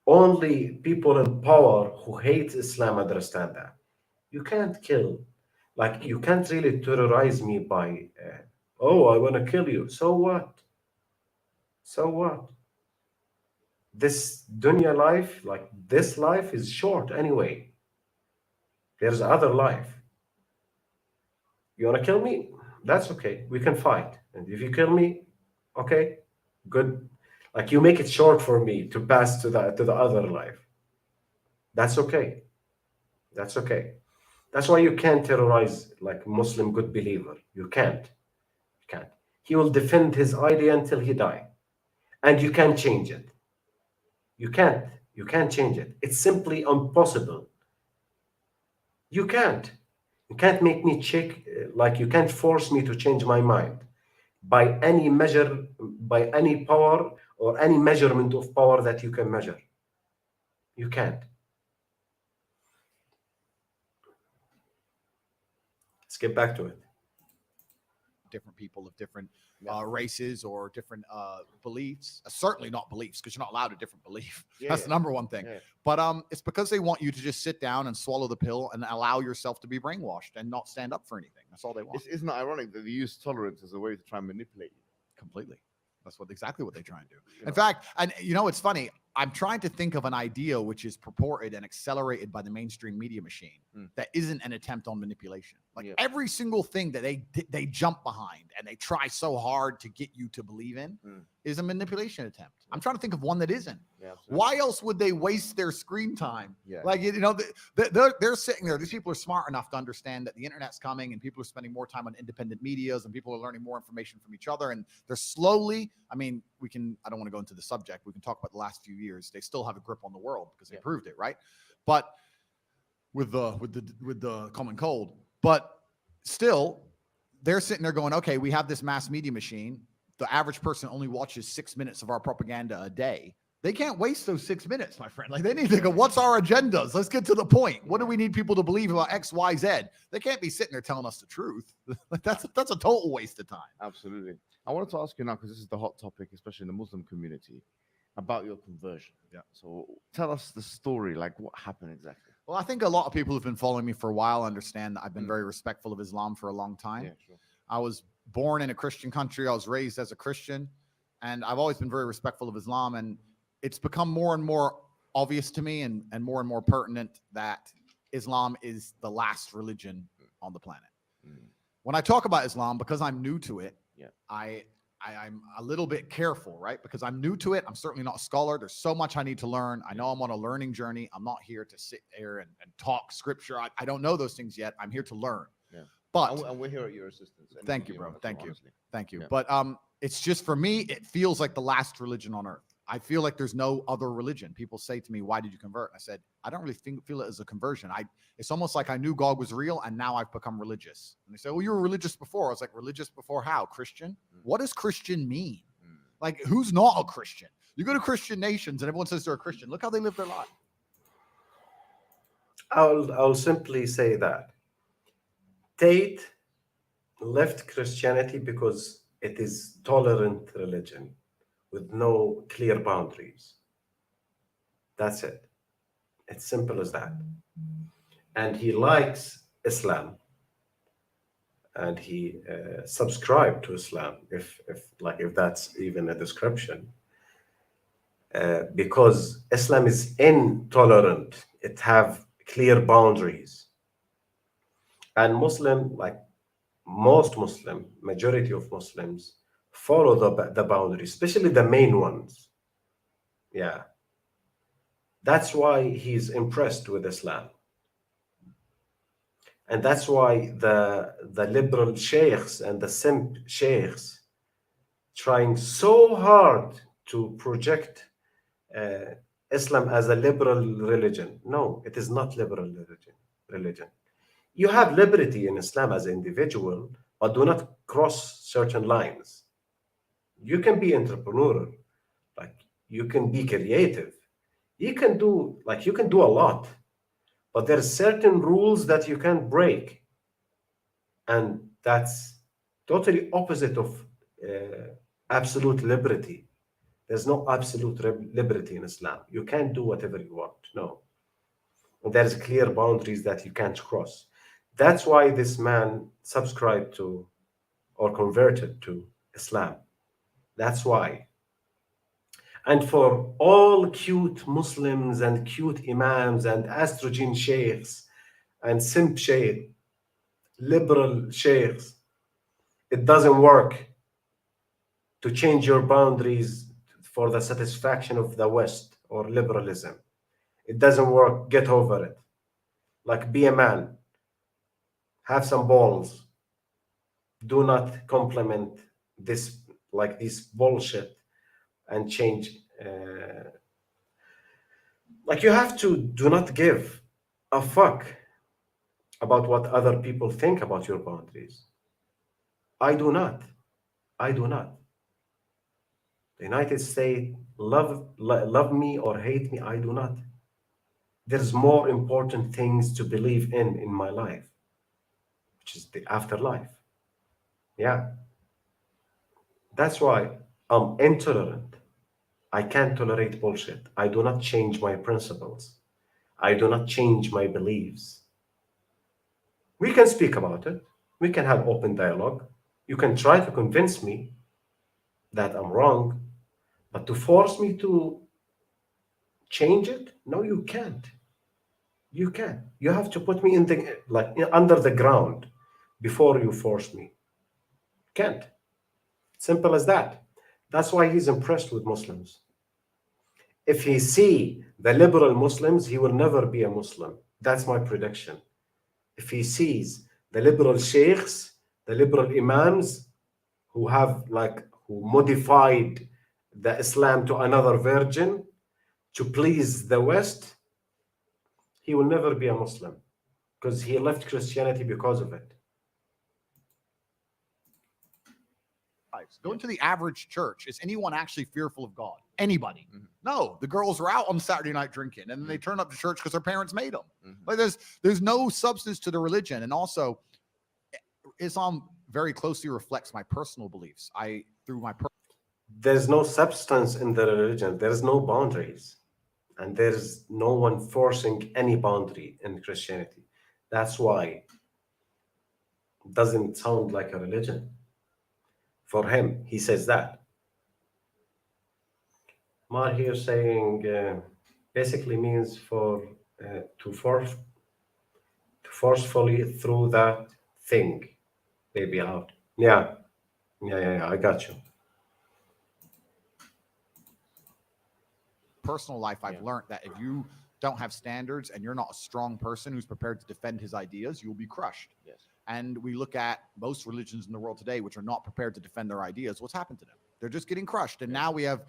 Only people in power who hate Islam understand that. You can't kill. Like, you can't really terrorize me by, oh, I want to kill you. So what? So what? This dunya life, like this life, is short anyway. There's other life. You want to kill me? That's okay. We can fight. And if you kill me, okay, good. Like, you make it short for me to pass to the other life. That's okay. That's okay. That's why you can't terrorize like Muslim good believer. You can't. You can't. He will defend his idea until he die. And you can't change it. You can't. You can't change it. It's simply impossible. You can't. You can't make me check, like you can't force me to change my mind by any measure, by any power or any measurement of power that you can measure. You can't. Let's get back to it. Different people of different races or different beliefs. Certainly not beliefs, because you're not allowed a different belief. That's the number one thing. But it's because they want you to just sit down and swallow the pill and allow yourself to be brainwashed and not stand up for anything. That's all they want. Isn't it ironic that they use tolerance as a way to try and manipulate you? Completely. That's exactly what they try and do. In fact, and it's funny. I'm trying to think of an idea which is purported and accelerated by the mainstream media machine that isn't an attempt on manipulation. Like every single thing that they jump behind and they try so hard to get you to believe in is a manipulation attempt. I'm trying to think of one that isn't. Why else would they waste their screen time? Like, they're sitting there. These people are smart enough to understand that the internet's coming and people are spending more time on independent medias and people are learning more information from each other. And they're slowly, I don't want to go into the subject. We can talk about the last few years. They still have a grip on the world because they proved it, right? But with the common cold, but still they're sitting there going, okay, we have this mass media machine. The average person only watches 6 minutes of our propaganda a day. They can't waste those 6 minutes, my friend. Like, they need to go, what's our agendas? Let's get to the point. What do we need people to believe about X, Y, Z? They can't be sitting there telling us the truth. That's a total waste of time. Absolutely. I wanted to ask you now, because this is the hot topic, especially in the Muslim community, about your conversion. Yeah. So tell us the story, like what happened exactly. Well, I think a lot of people who've been following me for a while understand that I've been very respectful of Islam for a long time. Yeah, sure. I was born in a Christian country. I was raised as a Christian, and I've always been very respectful of Islam. And it's become more and more obvious to me and more pertinent that Islam is the last religion on the planet. When I talk about Islam, because I'm new to it, I'm a little bit careful, right? Because I'm new to it. I'm certainly not a scholar. There's so much I need to learn. I know I'm on a learning journey. I'm not here to sit there and talk scripture. I don't know those things yet. I'm here to learn. Yeah. But and we're here at your assistance. Thank you, bro. Thank you. Honestly. Thank you. Yeah. But it's just, for me, it feels like the last religion on earth. I feel like there's no other religion. People say to me, why did you convert? I said, I don't really feel it as a conversion. It's almost like I knew God was real and now I've become religious. And they say, well, you were religious before. I was like, religious before how? Christian? What does Christian mean? Like, who's not a Christian? You go to Christian nations and everyone says they're a Christian. Look how they live their life. I'll simply say that Tate left Christianity because it is tolerant religion with no clear boundaries. That's it. It's simple as that. And he likes Islam, and he subscribed to Islam, if that's even a description, because Islam is intolerant. It have clear boundaries, and Muslim, like most Muslim, majority of Muslims follow the boundaries, especially the main ones. Yeah, that's why he's impressed with Islam. And that's why the liberal sheikhs and the simp sheikhs trying so hard to project Islam as a liberal religion. No, it is not liberal religion. You have liberty in Islam as an individual, but do not cross certain lines. You can be entrepreneurial, like you can be creative. You can do a lot. But there are certain rules that you can't break. And that's totally opposite of absolute liberty. There's no absolute liberty in Islam. You can't do whatever you want. No. And there's clear boundaries that you can't cross. That's why this man subscribed to or converted to Islam. That's why. And for all cute Muslims and cute imams and estrogen sheikhs and simp sheikh, liberal sheikhs, it doesn't work to change your boundaries for the satisfaction of the West or liberalism. It doesn't work. Get over it. Like, be a man. Have some balls. Do not compliment this bullshit and change. Like, you have to do not give a fuck about what other people think about your boundaries. I do not. The United States love me or hate me. I do not. There's more important things to believe in my life, which is the afterlife. Yeah. That's why I'm intolerant. I can't tolerate bullshit. I do not change my principles. I do not change my beliefs. We can speak about it. We can have open dialogue. You can try to convince me, that I'm wrong, but to force me to change it, no, you can't. You can't. You have to put me in the under the ground before you force me. Can't. Simple as that. That's why he's impressed with Muslims. If he see the liberal Muslims, he will never be a Muslim. That's my prediction. If he sees the liberal sheikhs, the liberal imams who modified the Islam to another version to please the West, he will never be a Muslim because he left Christianity because of it. Go into the average church. Is anyone actually fearful of God? Anybody? No. The girls are out on Saturday night drinking, and then they turn up to church because their parents made them. Like there's no substance to the religion, and also Islam very closely reflects my personal beliefs. There's no substance in the religion. There's no boundaries, and there's no one forcing any boundary in Christianity. That's why it doesn't sound like a religion. For him, he says that. Mar here saying basically means to forcefully through that thing, maybe out. Yeah, I got you. Personal life, I've learned that if you don't have standards and you're not a strong person who's prepared to defend his ideas, you'll be crushed. Yes. And we look at most religions in the world today, which are not prepared to defend their ideas. What's happened to them? They're just getting crushed. And now we have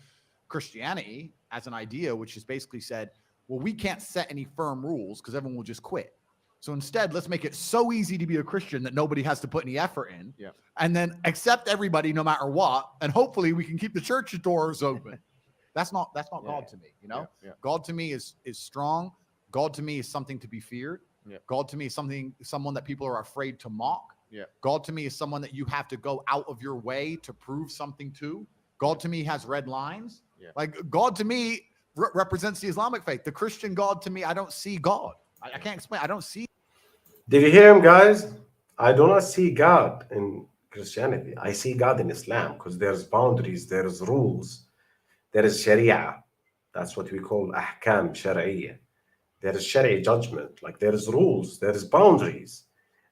Christianity as an idea, which has basically said, well, we can't set any firm rules because everyone will just quit. So instead, let's make it so easy to be a Christian that nobody has to put any effort in. Yeah. And then accept everybody no matter what. And hopefully we can keep the church doors open. That's not God to me, you know? Yeah. God to me is strong. God to me is something to be feared. Yeah. God to me is someone that people are afraid to mock. Yeah. God to me is someone that you have to go out of your way to prove something to. God to me has red lines. Yeah. Like God to me represents the Islamic faith. The Christian God to me, I don't see God. I can't explain. I don't see. Did you hear him, guys? I do not see God in Christianity. I see God in Islam because there's boundaries, there's rules, there is Sharia. That's what we call ahkam shar'iyya. There is Sharia judgment, like there is rules, there is boundaries.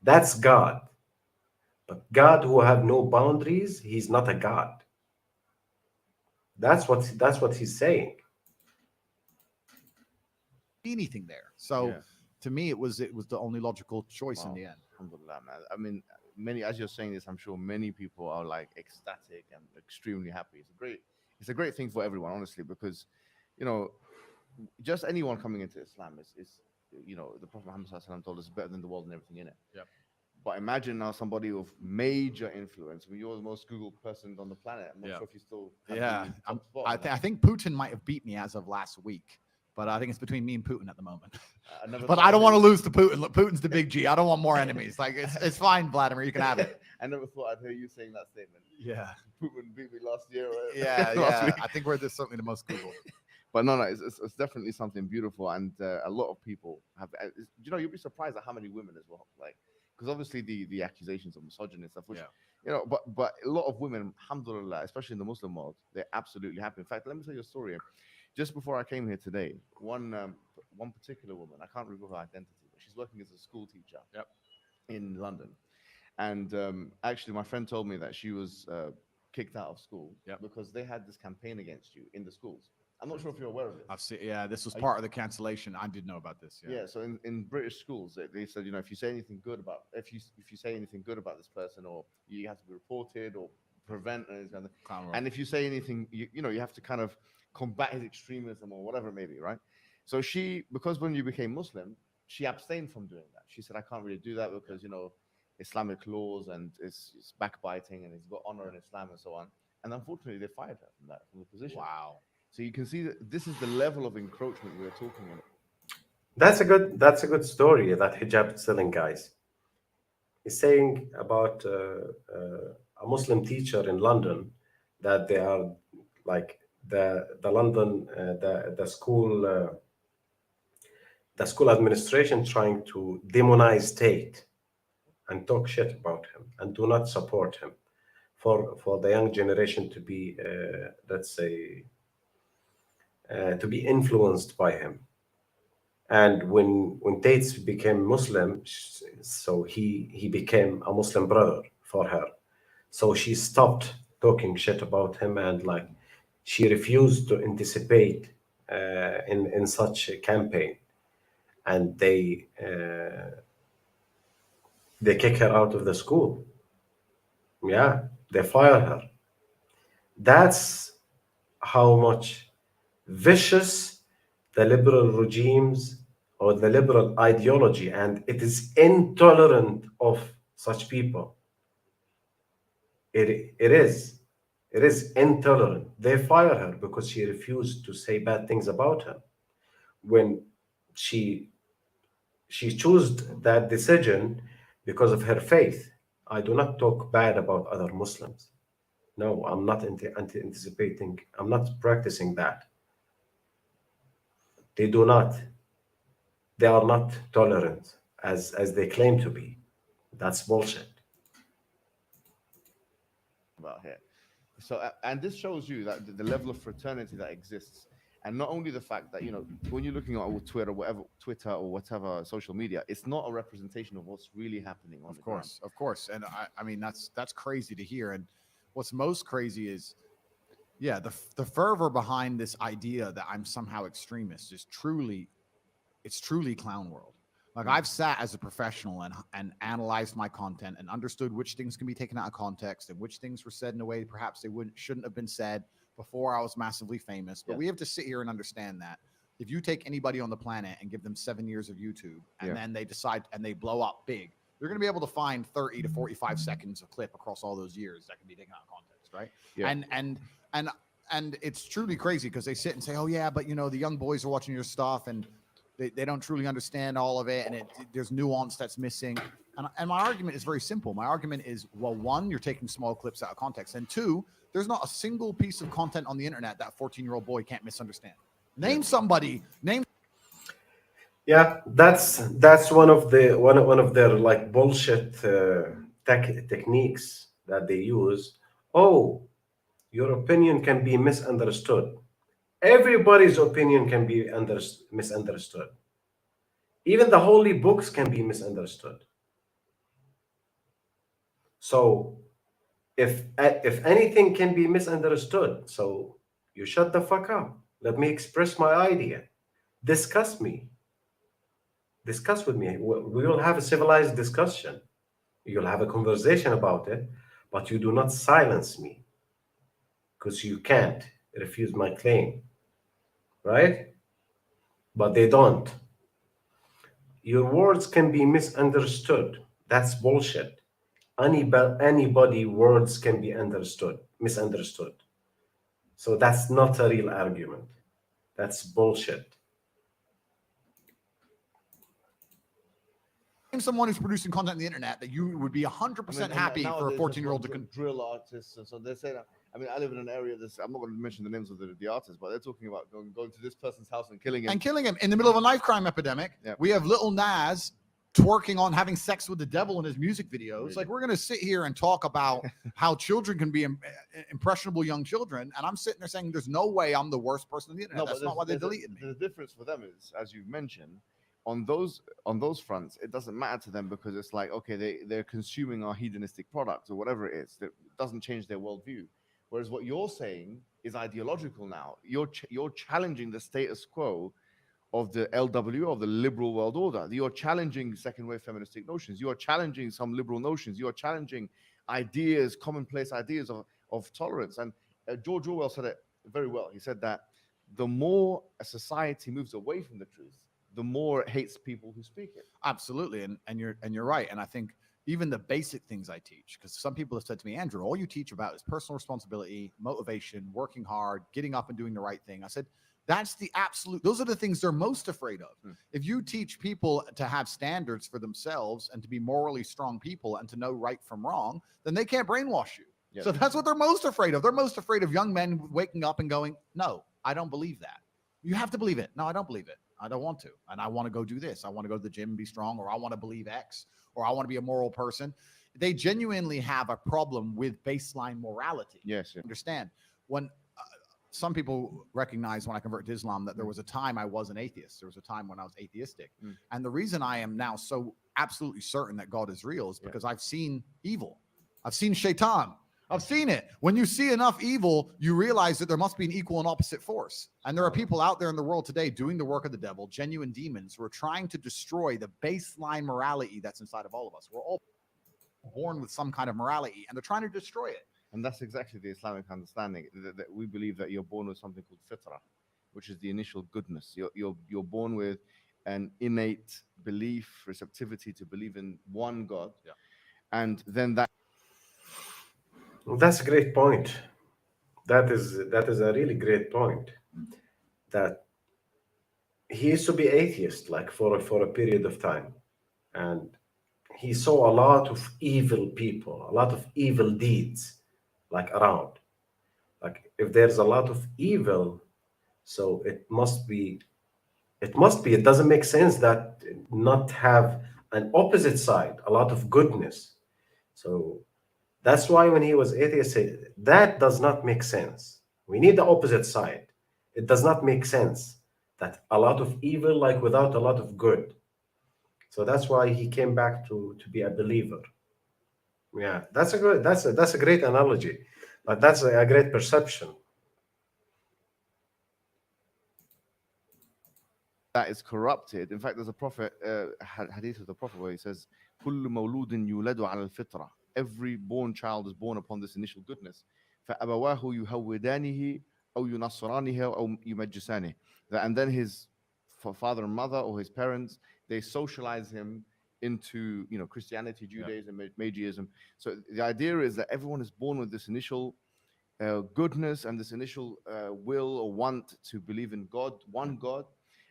That's God. But God who have no boundaries, he's not a God. That's what he's saying. Anything there. So to me, it was the only logical choice in the end. Alhamdulillah, man. I mean, as you're saying this, I'm sure many people are like ecstatic and extremely happy. It's a great thing for everyone, honestly, because just anyone coming into Islam is the Prophet Muhammad ﷺ told us better than the world and everything in it. Yep. But imagine now somebody of major influence. I mean, you're the most Googled person on the planet. I'm not sure if you still have the top spot I think Putin might have beat me as of last week, but I think it's between me and Putin at the moment. But But I don't want to lose to Putin. Look, Putin's the big G. I don't want more enemies. Like it's fine, Vladimir. You can have it. I never thought I'd hear you saying that statement. Yeah. Putin beat me last year. Right? Yeah. I think we're certainly the most Googled. But no, it's definitely something beautiful, and a lot of people have. You'll be surprised at how many women as well. Like, because obviously the accusations of misogyny and stuff, which but a lot of women, alhamdulillah, especially in the Muslim world, they're absolutely happy. In fact, let me tell you a story. Just before I came here today, one particular woman, I can't remember her identity, but she's working as a school teacher in London, and actually, my friend told me that she was kicked out of school because they had this campaign against you in the schools. I'm not sure if you're aware of it. I've seen. Yeah, this was part of the cancellation. I did know about this. Yeah. So in British schools, they said, if you say anything good about if you say anything good about this person, or you have to be reported or prevent and if you say anything, you have to kind of combat his extremism or whatever it may be, right? So because when you became Muslim, she abstained from doing that. She said, I can't really do that because Islamic laws and it's backbiting and it's got honor in Islam and so on. And unfortunately, they fired her from the position. Wow. So you can see that this is the level of encroachment we're talking about. That's a good story, that hijab selling guys. He's saying about a Muslim teacher in London that they are like the London the school administration trying to demonize Tate and talk shit about him and do not support him for the young generation to be, let's say, to be influenced by him. And when Tate became Muslim, so he became a Muslim brother for her. So she stopped talking shit about him, and like she refused to anticipate in such a campaign, and they kick her out of the school. Yeah, they fire her. That's how much vicious the liberal regimes or the liberal ideology, and it is intolerant of such people. It is. It is intolerant. They fire her because she refused to say bad things about him. When she chose that decision because of her faith. I do not talk bad about other Muslims. No, I'm not anticipating. I'm not practicing that. They do not. They are not tolerant as they claim to be. That's bullshit. about here. So, and this shows you that the level of fraternity that exists, and not only the fact that when you're looking at Twitter or whatever social media, it's not a representation of what's really happening on the ground. Of course, and I mean that's crazy to hear. And what's most crazy is, yeah, the fervor behind this idea that I'm somehow extremist is truly, it's truly clown world. Like I've sat as a professional and analyzed my content and understood which things can be taken out of context and which things were said in a way perhaps they shouldn't have been said before I was massively famous. But we have to sit here and understand that if you take anybody on the planet and give them 7 years of YouTube and then they decide and they blow up big, you're going to be able to find 30 to 45 seconds of clip across all those years that can be taken out of context, right? Yeah. And it's truly crazy because they sit and say, oh yeah, but the young boys are watching your stuff and they don't truly understand all of it, and there's nuance that's missing. And my argument is very simple. My argument is, well, one, you're taking small clips out of context, and two, there's not a single piece of content on the internet that 14-year-old boy can't misunderstand. Name somebody. Yeah, that's one of their like bullshit techniques that they use. Oh, your opinion can be misunderstood. Everybody's opinion can be misunderstood. Even the holy books can be misunderstood. So if anything can be misunderstood, so you shut the fuck up. Let me express my idea. Discuss with me. We will have a civilized discussion. You'll have a conversation about it, but you do not silence me because you can't refuse my claim, right? But they don't. Your words can be misunderstood. That's bullshit. Anybody words can be misunderstood. So that's not a real argument. That's bullshit. Someone who's producing content on the internet that you would be 100% happy for a 14-year-old to drill artists, and so they say that. I mean, I live in an area. I'm not going to mention the names of the artists, but they're talking about going to this person's house and killing him. In the middle of a knife crime epidemic. Yeah. We have Lil Nas twerking on having sex with the devil in his music videos. Really? Like, we're going to sit here and talk about how children can be impressionable young children, and I'm sitting there saying there's no way I'm the worst person on the internet. That's not why they deleted me. The difference for them is, as you've mentioned, on those fronts, it doesn't matter to them because it's like, okay, they're consuming our hedonistic products or whatever it is. That doesn't change their worldview. Whereas what you're saying is ideological now. You're challenging the status quo of the LW, of the liberal world order. You're challenging second wave feministic notions. You are challenging some liberal notions. You are challenging ideas, commonplace ideas of tolerance. And George Orwell said it very well. He said that the more a society moves away from the truth, the more it hates people who speak it. Absolutely. And you're right. And I think even the basic things I teach, because some people have said to me, Andrew, all you teach about is personal responsibility, motivation, working hard, getting up and doing the right thing. I said, that's the absolute, those are the things they're most afraid of. If you teach people to have standards for themselves and to be morally strong people and to know right from wrong, then they can't brainwash you. Yeah. So that's what they're most afraid of. They're most afraid of young men waking up and going, no, I don't believe that. You have to believe it. No, I don't believe it. I don't want to. And I want to go do this. I want to go to the gym and be strong, or I want to believe X, or I want to be a moral person. they genuinely have a problem with baseline morality. Yes, yeah. Understand when some people recognize when I convert to Islam that there was a time I was an atheist. There was a time when I was atheistic. And the reason I am now so absolutely certain that God is real is because I've seen evil. I've seen shaitan. I've seen it. When you see enough evil, you realize that there must be an equal and opposite force. And there are people out there in the world today doing the work of the devil, genuine demons who are trying to destroy the baseline morality that's inside of all of us. We're all born with some kind of morality, and they're trying to destroy it. And that's exactly the Islamic understanding. That we believe that you're born with something called fitrah, which is the initial goodness. You're born with an innate belief, receptivity to believe in one God, and then that. That's a great point. That is a really great point. That he used to be atheist, like for a period of time, and he saw a lot of evil people, a lot of evil deeds, like around. Like if there's a lot of evil, so it must be. It doesn't make sense that not have an opposite side, a lot of goodness. So that's why when he was atheist, he said, that does not make sense. We need the opposite side. It does not make sense that a lot of evil, like without a lot of good. So that's why he came back to be a believer. Yeah, that's a great analogy, but that's a great perception. That is corrupted. In fact, there's a prophet, hadith of the prophet, where he says, كل مولود يولد على الفطرة. Every born child is born upon this initial goodness. فأبواه يهودانه أو ينصرانه أو يمجسانه. And then his father and mother or his parents, they socialize him into Christianity, Judaism, Magiism. So the idea is that everyone is born with this initial goodness and this initial will or want to believe in God, one God.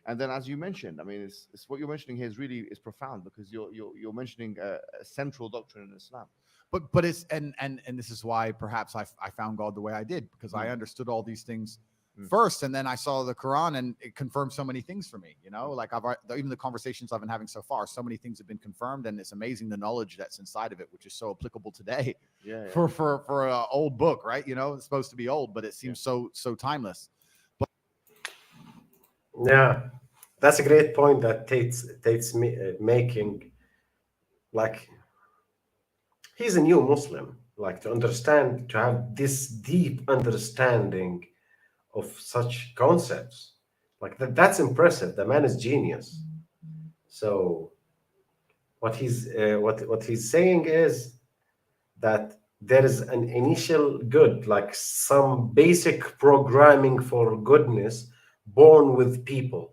And then, as you mentioned, I mean, it's what you're mentioning here is profound, because you're mentioning a central doctrine in Islam. But it's and this is why perhaps I found God the way I did, because I understood all these things first, and then I saw the Quran, and it confirmed so many things for me. Like even the conversations I've been having so far, so many things have been confirmed, and it's amazing the knowledge that's inside of it, which is so applicable today. For an old book, right? It's supposed to be old, but it seems so timeless. Yeah, that's a great point that Tate's making. Like, he's a new Muslim. Like, to have this deep understanding of such concepts, like that's impressive. The man is genius. So, what he's saying is that there is an initial good, like some basic programming for goodness born with people.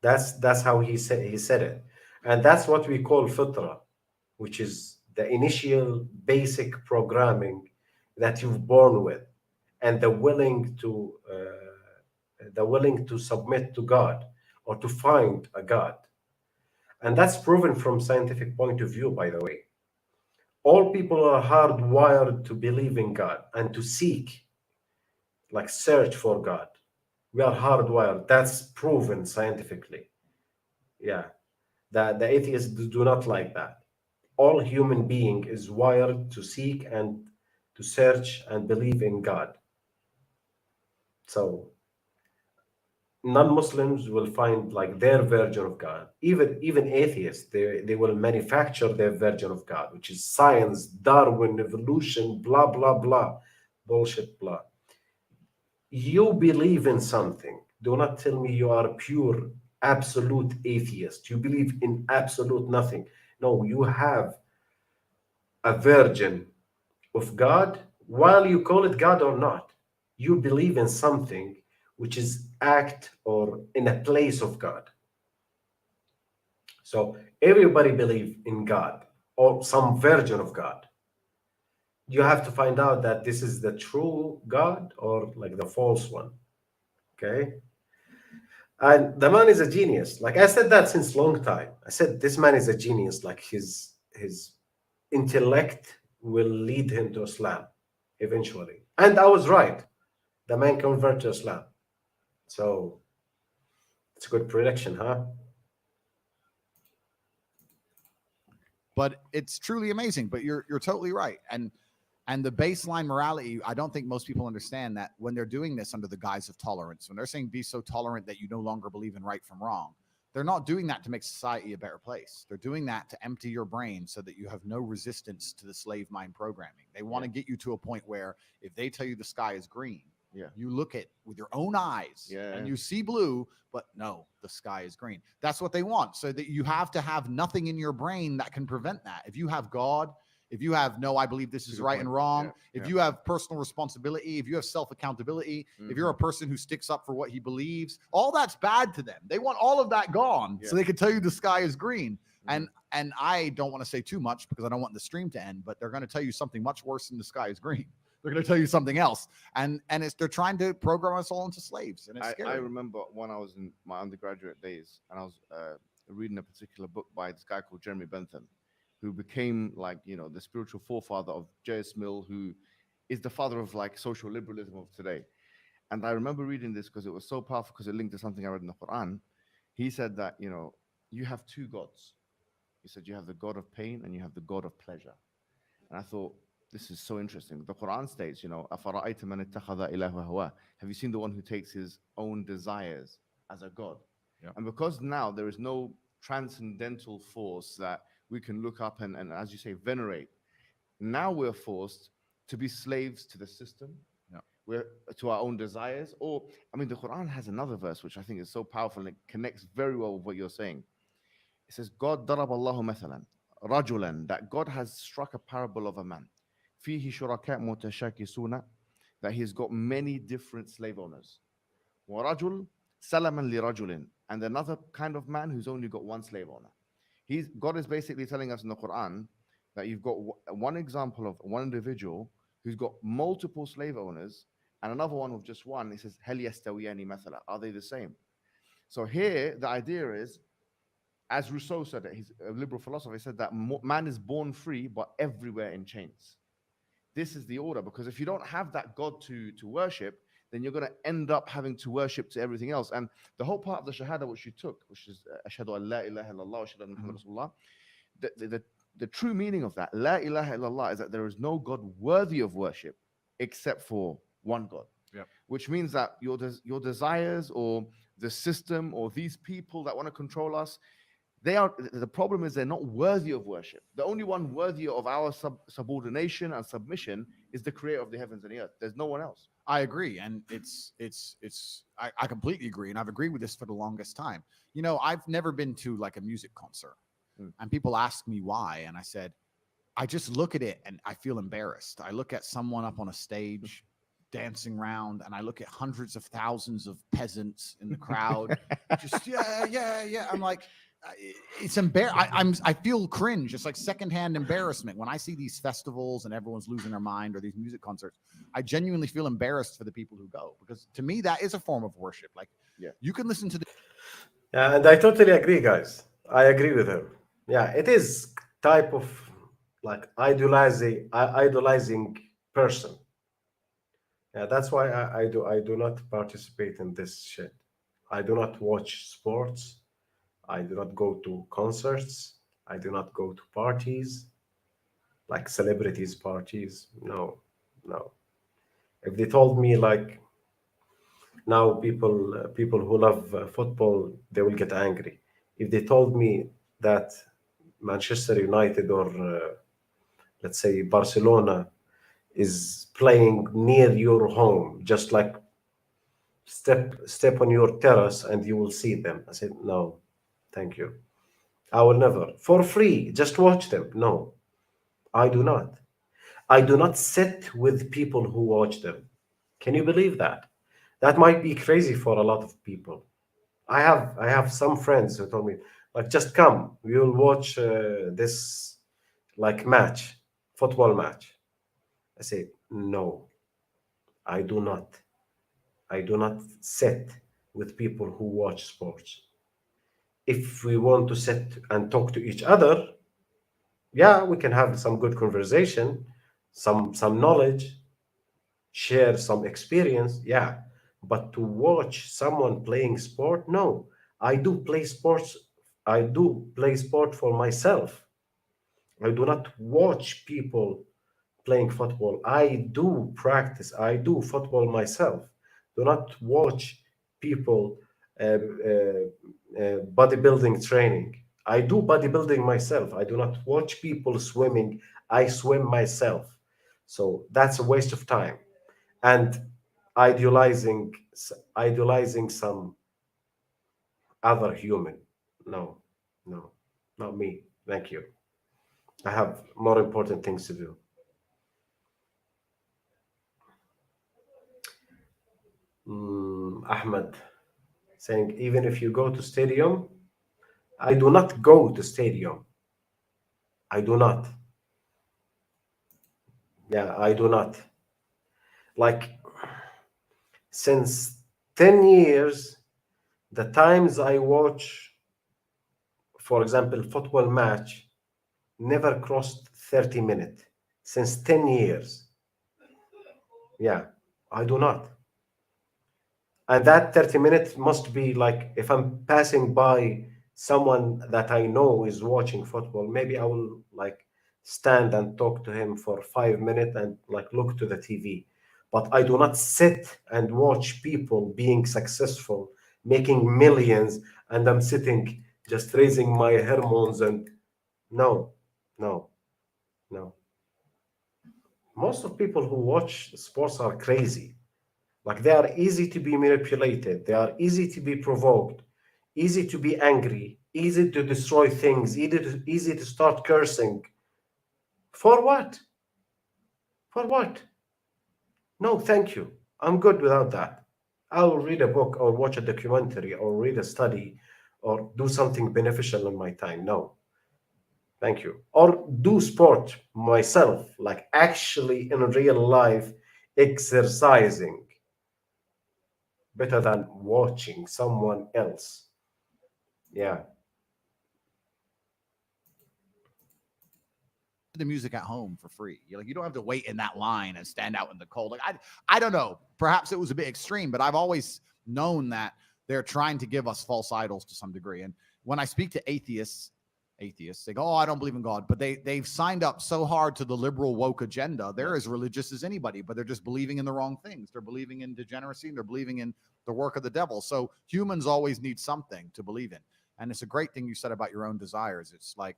That's how he said it, and that's what we call fitra, which is the initial basic programming that you've born with, and the willing to submit to God or to find a God, and that's proven from scientific point of view. By the way, all people are hardwired to believe in God and to seek, like search for God. We are hardwired. That's proven scientifically. Yeah. The atheists do not like that. All human being is wired to seek and to search and believe in God. So non-Muslims will find like their version of God. Even atheists, they will manufacture their version of God, which is science, Darwin, evolution, blah blah blah, bullshit, blah. You believe in something. Do not tell me you are a pure, absolute atheist. You believe in absolute nothing. No, you have a version of God, while you call it God or not. You believe in something which is act or in a place of God. So everybody believes in God or some version of God. You have to find out that this is the true God or like the false one. Okay. And the man is a genius. Like I said that since long time. I said this man is a genius. Like his intellect will lead him to Islam eventually. And I was right. The man converted to Islam. So it's a good prediction, huh? But it's truly amazing. But you're totally right. And the baseline morality, I don't think most people understand that when they're doing this under the guise of tolerance, when they're saying be so tolerant that you no longer believe in right from wrong, they're not doing that to make society a better place. They're doing that to empty your brain so that you have no resistance to the slave mind programming. They want to get you to a point where if they tell you the sky is green, you look at with your own eyes and you see blue, but no, the sky is green. That's what they want. So that you have to have nothing in your brain that can prevent that. If you have God, if you have no, I believe this is right and wrong, if you have personal responsibility, if you have self-accountability, if you're a person who sticks up for what he believes, all that's bad to them. They want all of that gone so they can tell you the sky is green. And I don't want to say too much because I don't want the stream to end, but they're going to tell you something much worse than the sky is green. They're going to tell you something else. And they're trying to program us all into slaves. And it's scary. I remember when I was in my undergraduate days and I was reading a particular book by this guy called Jeremy Bentham, who became like, the spiritual forefather of J.S. Mill, who is the father of like social liberalism of today. And I remember reading this because it was so powerful because it linked to something I read in the Quran. He said that, you have two gods. He said you have the God of pain and you have the God of pleasure. And I thought, this is so interesting. The Quran states, أَفَرَأَيْتَ مَنِ اتَّخَذَ إِلَهُ هَوَاهُ. Have you seen the one who takes his own desires as a God? Yeah. And because now there is no transcendental force that we can look up and, as you say, venerate, now we're forced to be slaves to the system. We're to our own desires. Or, the Quran has another verse which I think is so powerful and it connects very well with what you're saying. It says, God darab Allahu mathalan, rajulan, that God has struck a parable of a man. Fihi shuraka mutashakisuna, that he's got many different slave owners. Wa rajul salaman li rajulin, and another kind of man who's only got one slave owner. God is basically telling us in the Quran that you've got one example of one individual who's got multiple slave owners and another one with just one. He says, Hal yastawiyani mathala, are they the same? So here the idea is, as Rousseau said it, he's a liberal philosopher, he said that man is born free but everywhere in chains. This is the order, because if you don't have that God to worship, then you're going to end up having to worship to everything else. And the whole part of the Shahada which you took, which is Ashhadu an la ilaha illallah wa ashhadu anna Muhammadan Rasulullah, the true meaning of that, La ilaha illallah, is that there is no God worthy of worship except for one God. Which means that your desires or the system or these people that want to control us, the problem is they're not worthy of worship. The only one worthy of our subordination and submission is the creator of the heavens and the earth. There's no one else. I agree. And I completely agree. And I've agreed with this for the longest time. I've never been to like a music concert and people ask me why. And I said, I just look at it and I feel embarrassed. I look at someone up on a stage dancing around and I look at hundreds of thousands of peasants in the crowd. Just, yeah. I'm like, it's I feel cringe. It's like secondhand embarrassment when I see these festivals and everyone's losing their mind, or these music concerts. I genuinely feel embarrassed for the people who go, because to me that is a form of worship. Like, you can listen to the and I totally agree, guys. I agree with him. Yeah, it is type of like idolizing person. Yeah, that's why I do not participate in this shit. I do not watch sports. I do not go to concerts. I do not go to parties, like celebrities' parties. No. If they told me like now people who love football, they will get angry. If they told me that Manchester United or let's say Barcelona is playing near your home, just like step on your terrace and you will see them, I said no. Thank you. I will never. For free, just watch them. No, I do not. I do not sit with people who watch them. Can you believe that? That might be crazy for a lot of people. I have some friends who told me, like, just come. We will watch this like match, football match. I say, no, I do not. I do not sit with people who watch sports. If we want to sit and talk to each other, yeah, we can have some good conversation, some knowledge, share some experience, yeah. But to watch someone playing sport, no. I do play sport for myself. I do not watch people playing football. I do practice. I do football myself. Do not watch people bodybuilding training. I do bodybuilding myself. I do not watch people swimming. I swim myself. So that's a waste of time. And idealizing idealizing some other human. No, no, not me. Thank you. I have more important things to do. Ahmed saying, even if you go to stadium, I do not go to stadium. I do not. Yeah, I do not. Like since 10 years, the times I watch, for example, football match never crossed 30 minutes since 10 years. Yeah, I do not. And that 30 minutes must be like if I'm passing by someone that I know is watching football, maybe I will like stand and talk to him for 5 minutes and like look to the TV. But I do not sit and watch people being successful, making millions, and I'm sitting just raising my hormones and no, no, no. Most of people who watch sports are crazy. Like they are easy to be manipulated, they are easy to be provoked, easy to be angry, easy to destroy things, easy to start cursing. For what? For what? No, thank you. I'm good without that. I'll read a book or watch a documentary or read a study or do something beneficial in my time. No, thank you. Or do sport myself, like actually in real life, exercising better than watching someone else. Yeah. The music at home for free. You're like, you don't have to wait in that line and stand out in the cold. Like I don't know. Perhaps it was a bit extreme, but I've always known that they're trying to give us false idols to some degree. And when I speak to atheists, they go, "Oh, I don't believe in God," but they've signed up so hard to the liberal woke agenda. They're as religious as anybody, but they're just believing in the wrong things. They're believing in degeneracy and they're believing in the work of the devil. So humans always need something to believe in. And it's a great thing you said about your own desires. It's like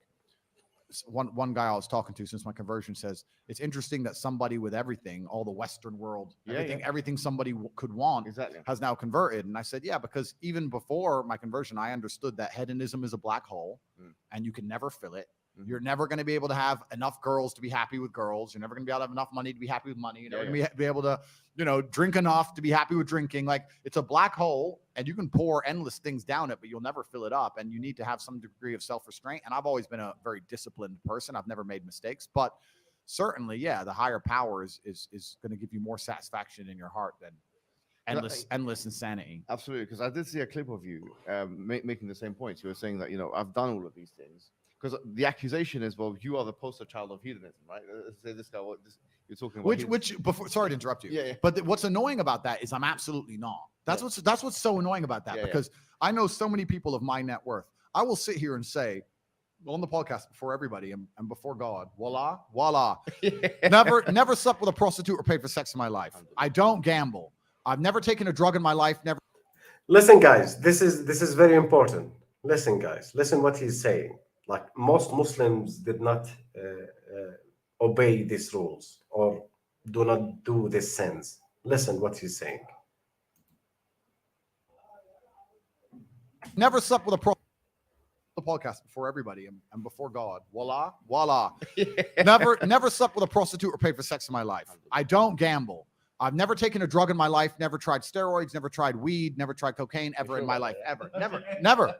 one guy I was talking to since my conversion says it's interesting that somebody with everything, all the Western world, everything somebody could want, Exactly. has now converted. And I said, yeah, because even before my conversion, I understood that hedonism is a black hole, and you can never fill it. You're never going to be able to have enough girls to be happy with girls. You're never going to be able to have enough money to be happy with money. You're never going to be able to, drink enough to be happy with drinking. Like it's a black hole and you can pour endless things down it, but you'll never fill it up. And you need to have some degree of self-restraint. And I've always been a very disciplined person. I've never made mistakes, but certainly, yeah, the higher power is going to give you more satisfaction in your heart than endless insanity. Absolutely, because I did see a clip of you making the same points. You were saying that I've done all of these things because the accusation is, well, you are the poster child of hedonism, right? Say this guy, you're talking about which before. Sorry to interrupt you. Yeah. But what's annoying about that is I'm absolutely not. That's what's so annoying about that because I know so many people of my net worth. I will sit here and say on the podcast before everybody and before God, voila. Never slept with a prostitute or paid for sex in my life. I don't gamble. I've never taken a drug in my life. Never. Listen, guys, this is very important. Listen, guys, listen what he's saying. Like most Muslims did not obey these rules or do not do these sins. Listen what he's saying. Never slept with a the podcast before everybody and before God. Voila. Never slept with a prostitute or paid for sex in my life. I don't gamble. I've never taken a drug in my life, never tried steroids, never tried weed, never tried cocaine ever in my life. Ever. Never.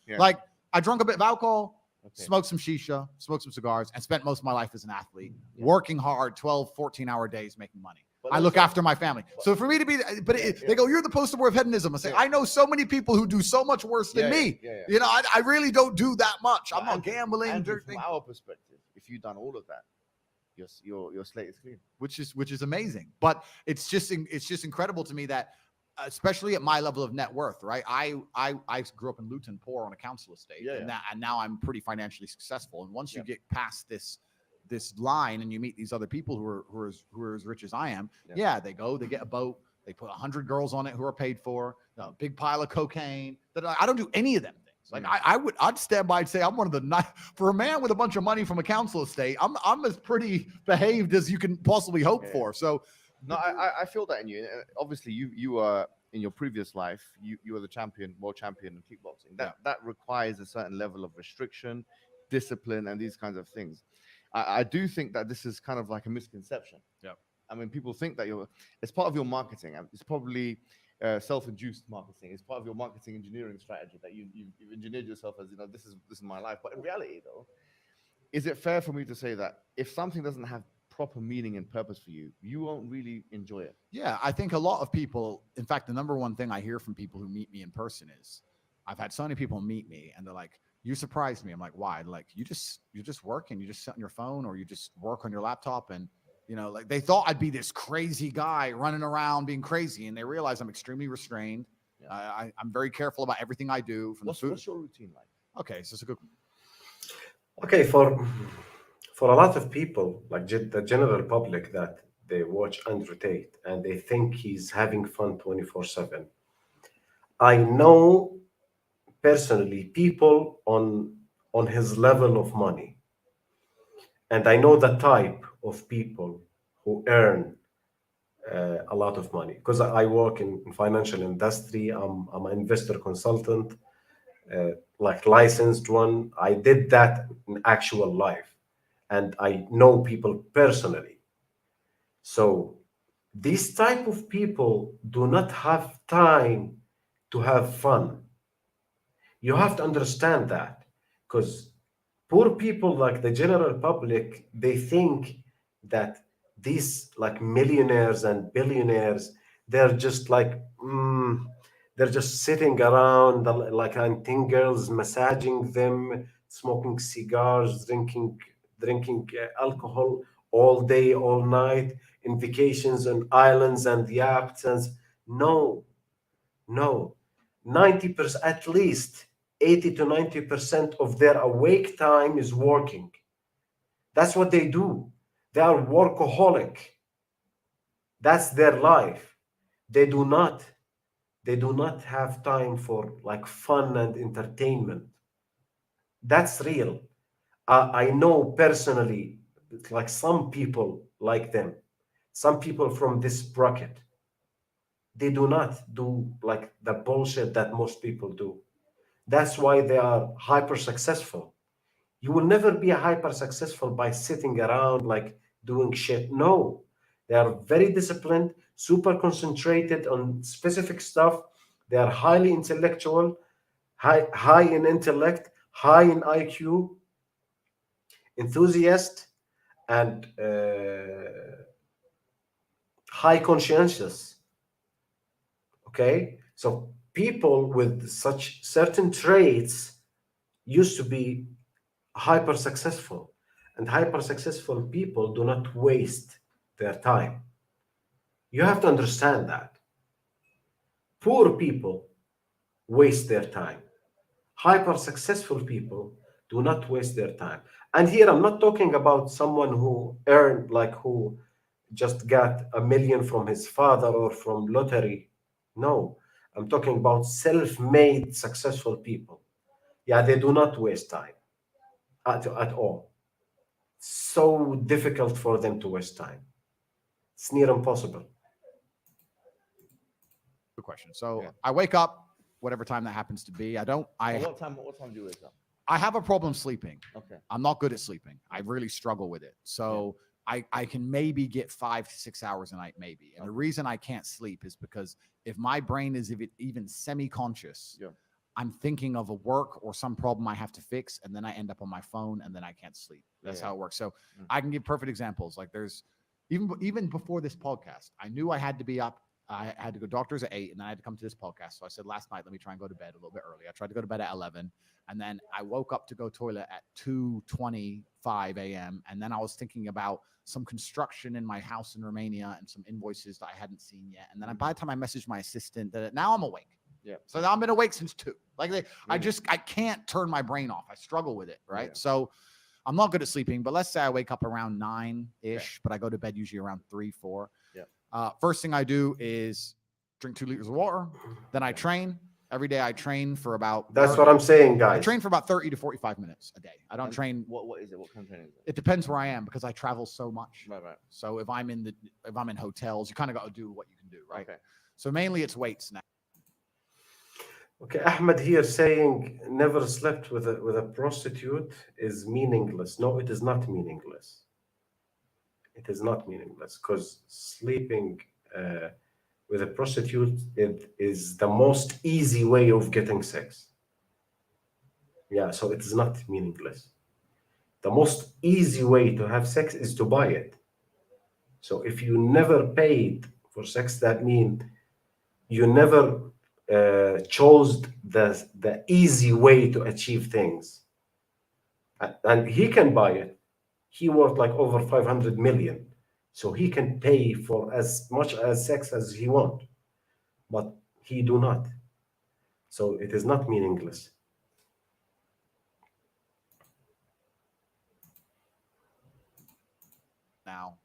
Yeah. Like I drank a bit of alcohol, smoked some shisha, smoked some cigars, and spent most of my life as an athlete, working hard, 12, 14-hour days, making money. I look after my family. So for me to be, they go, you're the poster boy of hedonism. I say, I know so many people who do so much worse than me. I really don't do that much. I'm not gambling. And from our perspective, if you've done all of that, your slate is clean. Which is amazing. But it's just incredible to me that especially at my level of net worth, right? I grew up in Luton, poor on a council estate, Yeah, and now I'm pretty financially successful. And once you Yep. get past this line and you meet these other people who are as rich as I am, Yep. yeah, they get a boat, they put 100 girls on it who are paid for, a big pile of cocaine. That I don't do any of them things. Like I'd stand by and say I'm one of the for a man with a bunch of money from a council estate. I'm as pretty behaved as you can possibly hope for. So. No, I feel that in you. And obviously, you are in your previous life. You were the world champion in kickboxing. That requires a certain level of restriction, discipline, and these kinds of things. I do think that this is kind of like a misconception. Yeah. I mean, people think that it's part of your marketing. It's probably self-induced marketing. It's part of your marketing engineering strategy that you've engineered yourself as, this is my life. But in reality, though, is it fair for me to say that if something doesn't have proper meaning and purpose for you, you won't really enjoy it? Yeah, I think a lot of people, in fact, the number one thing I hear from people who meet me in person is, I've had so many people meet me and they're like, you surprised me. I'm like, why? Like, you just work and you just sit on your phone or you just work on your laptop. And, like they thought I'd be this crazy guy running around being crazy. And they realize I'm extremely restrained. Yeah. I'm very careful about everything I do. What's your routine like? Okay, so it's a good. Okay, for a lot of people, like the general public, that they watch Andrew Tate and they think he's having fun 24/7. I know personally people on his level of money, and I know the type of people who earn a lot of money because I work in financial industry. I'm an investor consultant, like licensed one. I did that in actual life, and I know people personally. So these type of people do not have time to have fun. You have to understand that, because poor people, like the general public, they think that these like millionaires and billionaires, they're just like they're just sitting around like, and think girls massaging them, smoking cigars, drinking alcohol all day all night, in vacations on islands and yachts. And no, no, 90%, at least 80 to 90% of their awake time is working. That's what they do. They are workaholic. That's their life. They do not have time for like fun and entertainment. That's real. I know personally, like some people like them, some people from this bracket, they do not do like the bullshit that most people do. That's why they are hyper successful. You will never be hyper successful by sitting around like doing shit. No, they are very disciplined, super concentrated on specific stuff. They are highly intellectual, high in intellect, high in IQ, enthusiast, and high conscientious. Okay, so people with such certain traits used to be hyper successful, and hyper successful people do not waste their time. You have to understand that. Poor people waste their time. Hyper successful people do not waste their time. And here I'm not talking about someone who earned, like who just got a million from his father or from lottery. No, I'm talking about self-made successful people. Yeah, they do not waste time at all. So difficult for them to waste time. It's near impossible. Good question. So Yeah. I wake up, whatever time that happens to be. What time do you wake up? I have a problem sleeping. Okay. I'm not good at sleeping. I really struggle with it. So I can maybe get 5 to 6 hours a night, maybe. And the reason I can't sleep is because if my brain is even semi-conscious, I'm thinking of a work or some problem I have to fix, and then I end up on my phone, and then I can't sleep. That's how it works. So I can give perfect examples. Like there's even before this podcast, I knew I had to be up I had to go doctors at 8, and then I had to come to this podcast. So I said last night, let me try and go to bed a little bit early. I tried to go to bed at 11, and then I woke up to go toilet at 2:25 a.m. And then I was thinking about some construction in my house in Romania and some invoices that I hadn't seen yet. And then by the time I messaged my assistant, that now I'm awake. Yeah. So now I've been awake since 2. I can't turn my brain off. I struggle with it. Right. Yeah. So I'm not good at sleeping, but let's say I wake up around 9-ish, but I go to bed usually around 3, 4. Yeah. First thing I do is drink 2 liters of water. Then I train. Every day I train for about... That's what I'm saying, I guys. train for about 30 to 45 minutes a day. I don't train... What is it? What kind of training is it? It depends where I am because I travel so much. Right. So if I'm in hotels, you kind of got to do what you can do, right? Okay. So mainly it's weights now. Okay, Ahmed here saying never slept with a prostitute is meaningless. No, it is not meaningless. It is not meaningless because sleeping with a prostitute is the most easy way of getting sex. Yeah, so it is not meaningless. The most easy way to have sex is to buy it. So if you never paid for sex, that means you never chose the easy way to achieve things. And he can buy it. He worth like over 500 million. So he can pay for as much as sex as he want. But he do not. So it is not meaningless. Now,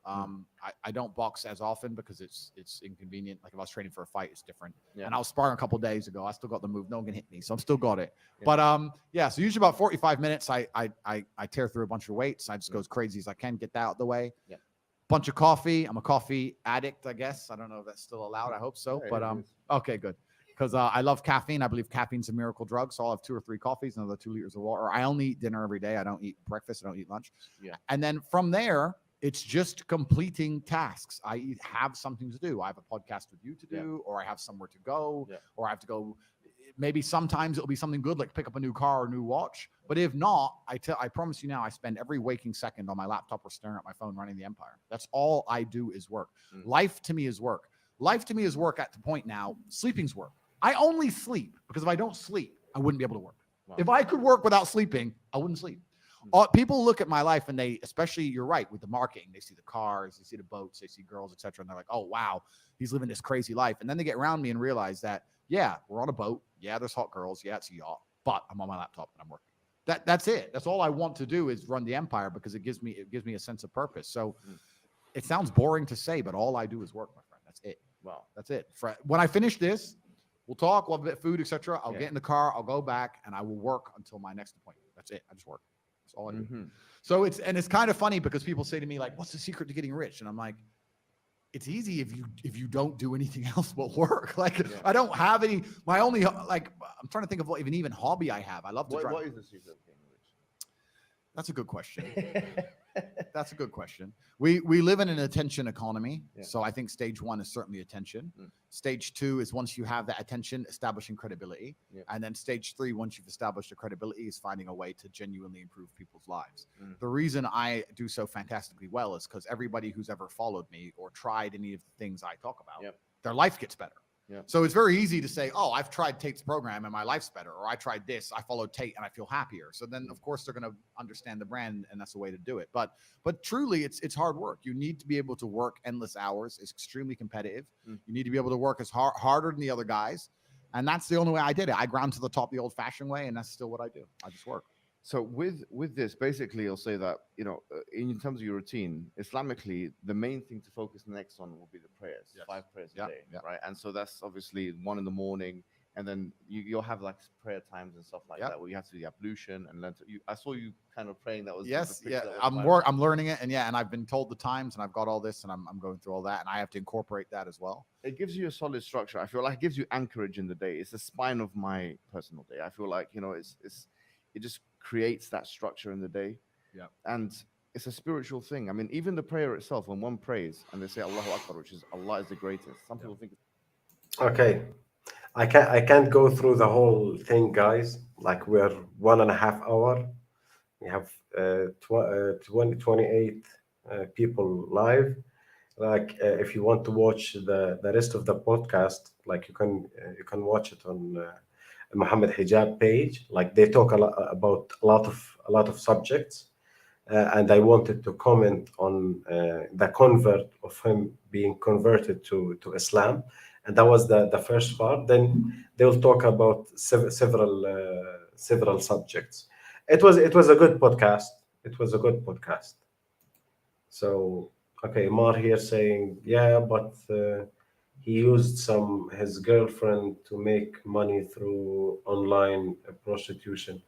I don't box as often because it's inconvenient. Like if I was training for a fight, it's different. Yeah. And I was sparring a couple of days ago. I still got the move. No one can hit me, so I'm still got it. Yeah. But yeah. So usually about 45 minutes, I tear through a bunch of weights. I just go as crazy as I can, get that out of the way. Yeah. Bunch of coffee. I'm a coffee addict, I guess. I don't know if that's still allowed. I hope so. Yeah, But it is. okay, good. Because I love caffeine. I believe caffeine's a miracle drug. So I'll have 2 or 3 coffees, another 2 liters of water. I only eat dinner every day. I don't eat breakfast. I don't eat lunch. Yeah. And then from there, it's just completing tasks. I have something to do. I have a podcast with you to do, or I have somewhere to go, or I have to go. Maybe sometimes it'll be something good, like pick up a new car or a new watch. But if not, I promise you now, I spend every waking second on my laptop or staring at my phone running the empire. That's all I do is work. Life to me is work. Life to me is work at the point now. Sleeping's work. I only sleep because if I don't sleep, I wouldn't be able to work. Wow. If I could work without sleeping, I wouldn't sleep. People look at my life and they, especially you're right with the marketing, they see the cars, they see the boats, they see girls, etc. And they're like, oh, wow, he's living this crazy life. And then they get around me and realize that, yeah, we're on a boat. Yeah, there's hot girls. Yeah, it's a yacht, but I'm on my laptop and I'm working. That's it. That's all I want to do is run the empire because it gives me a sense of purpose. So it sounds boring to say, but all I do is work, my friend. That's it. Wow. That's it. When I finish this, we'll talk, we'll have a bit of food, etc. I'll get in the car, I'll go back and I will work until my next appointment. That's it. I just work. That's all I do. So it's kind of funny because people say to me like, what's the secret to getting rich? And I'm like, it's easy if you don't do anything else but work. Like I don't have any, my only, like, I'm trying to think of what even hobby I have. I love to drive. What is the secret of getting rich? That's a good question. That's a good question. We live in an attention economy. So I think stage 1 is certainly attention. Stage 2 is once you have that attention, establishing credibility. And then stage 3, once you've established the credibility, is finding a way to genuinely improve people's lives. The reason I do so fantastically well is because everybody who's ever followed me or tried any of the things I talk about, their life gets better. So it's very easy to say, oh, I've tried Tate's program and my life's better, or I tried this, I followed Tate and I feel happier. So then of course they're going to understand the brand and that's the way to do it. But truly it's hard work. You need to be able to work endless hours. It's extremely competitive. You need to be able to work as harder than the other guys. And that's the only way I did it. I ground to the top the old fashioned way. And that's still what I do. I just work. So with this, basically, I'll say that, in terms of your routine, Islamically, the main thing to focus next on will be the prayers, 5 prayers a day, right? And so that's obviously 1 in the morning, and then you'll have like prayer times and stuff like that where you have to do the ablution and learn to. I saw you kind of praying. That was I'm learning it, and I've been told the times, and I've got all this, and I'm going through all that, and I have to incorporate that as well. It gives you a solid structure. I feel like it gives you anchorage in the day. It's the spine of my personal day. I feel like it just creates that structure in the day. And it's a spiritual thing. I mean, even the prayer itself, when one prays and they say Allahu Akbar, which is Allah is the greatest. Some people think. Okay. I can't go through the whole thing, guys. Like we're 1.5 hours. We have 28 people live. Like if you want to watch the rest of the podcast, like you can watch it on Muhammad Hijab page. Like they talk a lot about a lot of subjects, and I wanted to comment on the convert of him being converted to Islam, and that was the first part. Then they will talk about several subjects. It was a good podcast. It was a good podcast. So okay, Mar here saying yeah, but he used some his girlfriend to make money through online prostitution.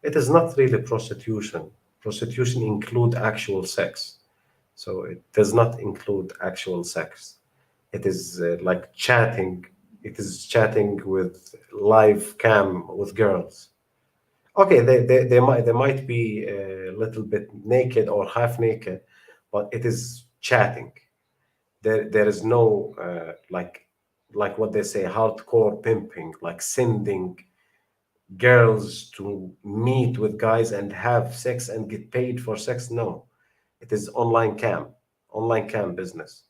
It is not really prostitution. Prostitution include actual sex, so it does not include actual sex. It is like chatting. It is chatting with live cam with girls. Okay, they might be a little bit naked or half naked, but it is chatting. There is no like what they say hardcore pimping, like sending girls to meet with guys and have sex and get paid for sex. No, it is online cam business.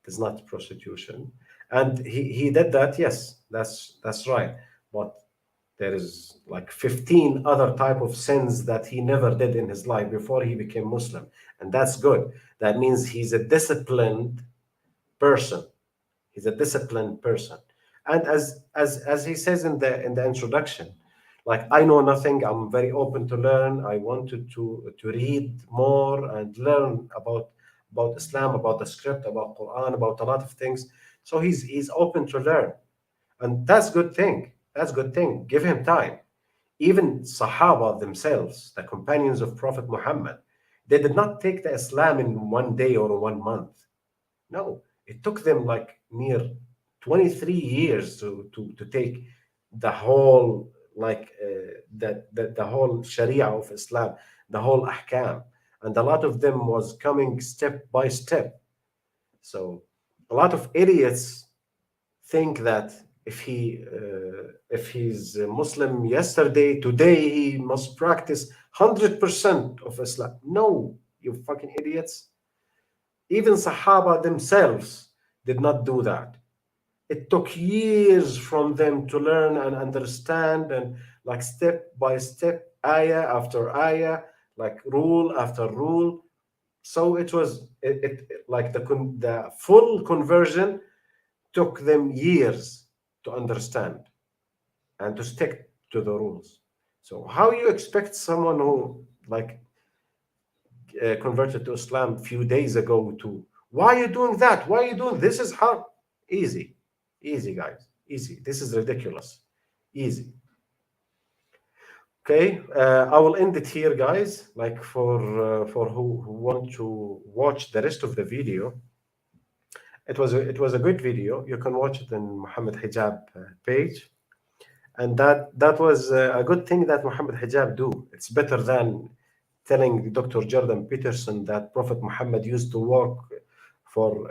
It is not prostitution. And he did that. Yes, that's right. But there is like 15 other type of sins that he never did in his life before he became Muslim, and that's good. That means he's a disciplined person. He's a disciplined person. And as he says in the introduction, like I know nothing, I'm very open to learn. I wanted to read more and learn about Islam, about the script, about Quran, about a lot of things. So he's open to learn. And that's good thing. That's good thing. Give him time. Even Sahaba themselves, the companions of Prophet Muhammad, they did not take the Islam in one day or 1 month. No, it took them like near 23 years to take the whole the whole Sharia of Islam, the whole ahkam, and a lot of them was coming step by step. So a lot of idiots think that if he's a Muslim yesterday, today he must practice 100% of Islam. No, you fucking idiots. Even Sahaba themselves did not do that. It took years from them to learn and understand, and like step by step, ayah after ayah, like rule after rule. So it was like the full conversion took them years to understand and to stick to the rules. So how you expect someone who like converted to Islam a few days ago to why are you doing that? Why are you doing this? Is hard. Easy, easy, guys, easy. This is ridiculous. Easy. Okay, I will end it here, guys. Like for who want to watch the rest of the video, it was a good video. You can watch it in Muhammad Hijab page, and that was a good thing that Muhammad Hijab do. It's better than telling Dr. Jordan Peterson that Prophet Muhammad used to work for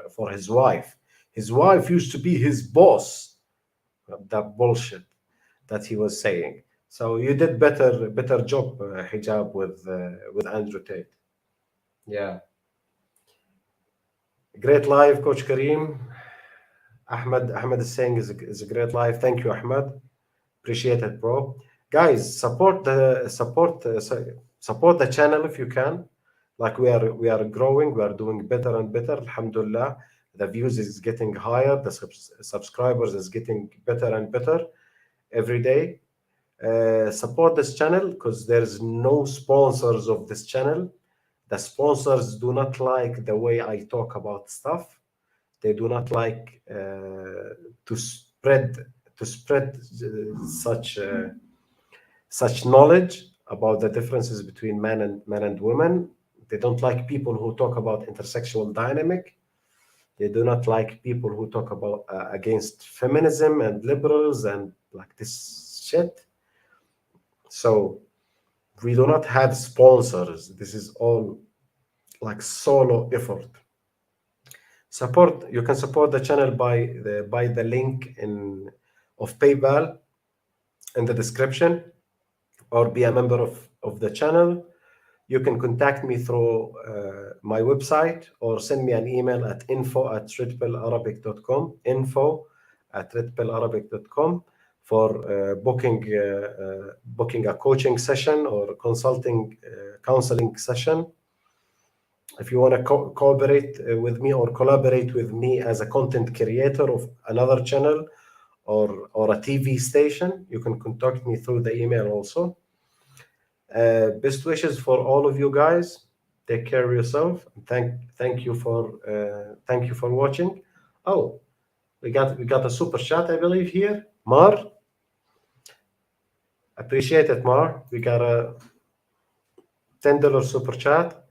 for his wife. His wife used to be his boss. That bullshit that he was saying. So you did better job, Hijab, with Andrew Tate. Yeah, great live, Coach Kareem. Ahmed is saying is a great live. Thank you, Ahmed. Appreciate it, bro. Guys, support the channel if you can. Like we are growing, we are doing better and better. Alhamdulillah, the views is getting higher, the subscribers is getting better and better every day. Support this channel because there's no sponsors of this channel. The sponsors do not like the way I talk about stuff. They do not like to spread such knowledge about the differences between men and women. They don't like people who talk about intersexual dynamic. They do not like people who talk about against feminism and liberals and like this shit. So we do not have sponsors. This is all like solo effort. You can support the channel by the link in of PayPal in the description, or be a member of the channel. you can contact me through my website or send me an email at info@redpillarabic.com, info@redpillarabic.com for booking a coaching session or counseling session. If you want to cooperate with me or collaborate with me as a content creator of another channel or a TV station, you can contact me through the email also. Best wishes for all of you guys. Take care of yourself. Thank you for watching. Oh, we got a super chat, I believe, here. Mar, appreciate it, Mar. We got a $10 super chat.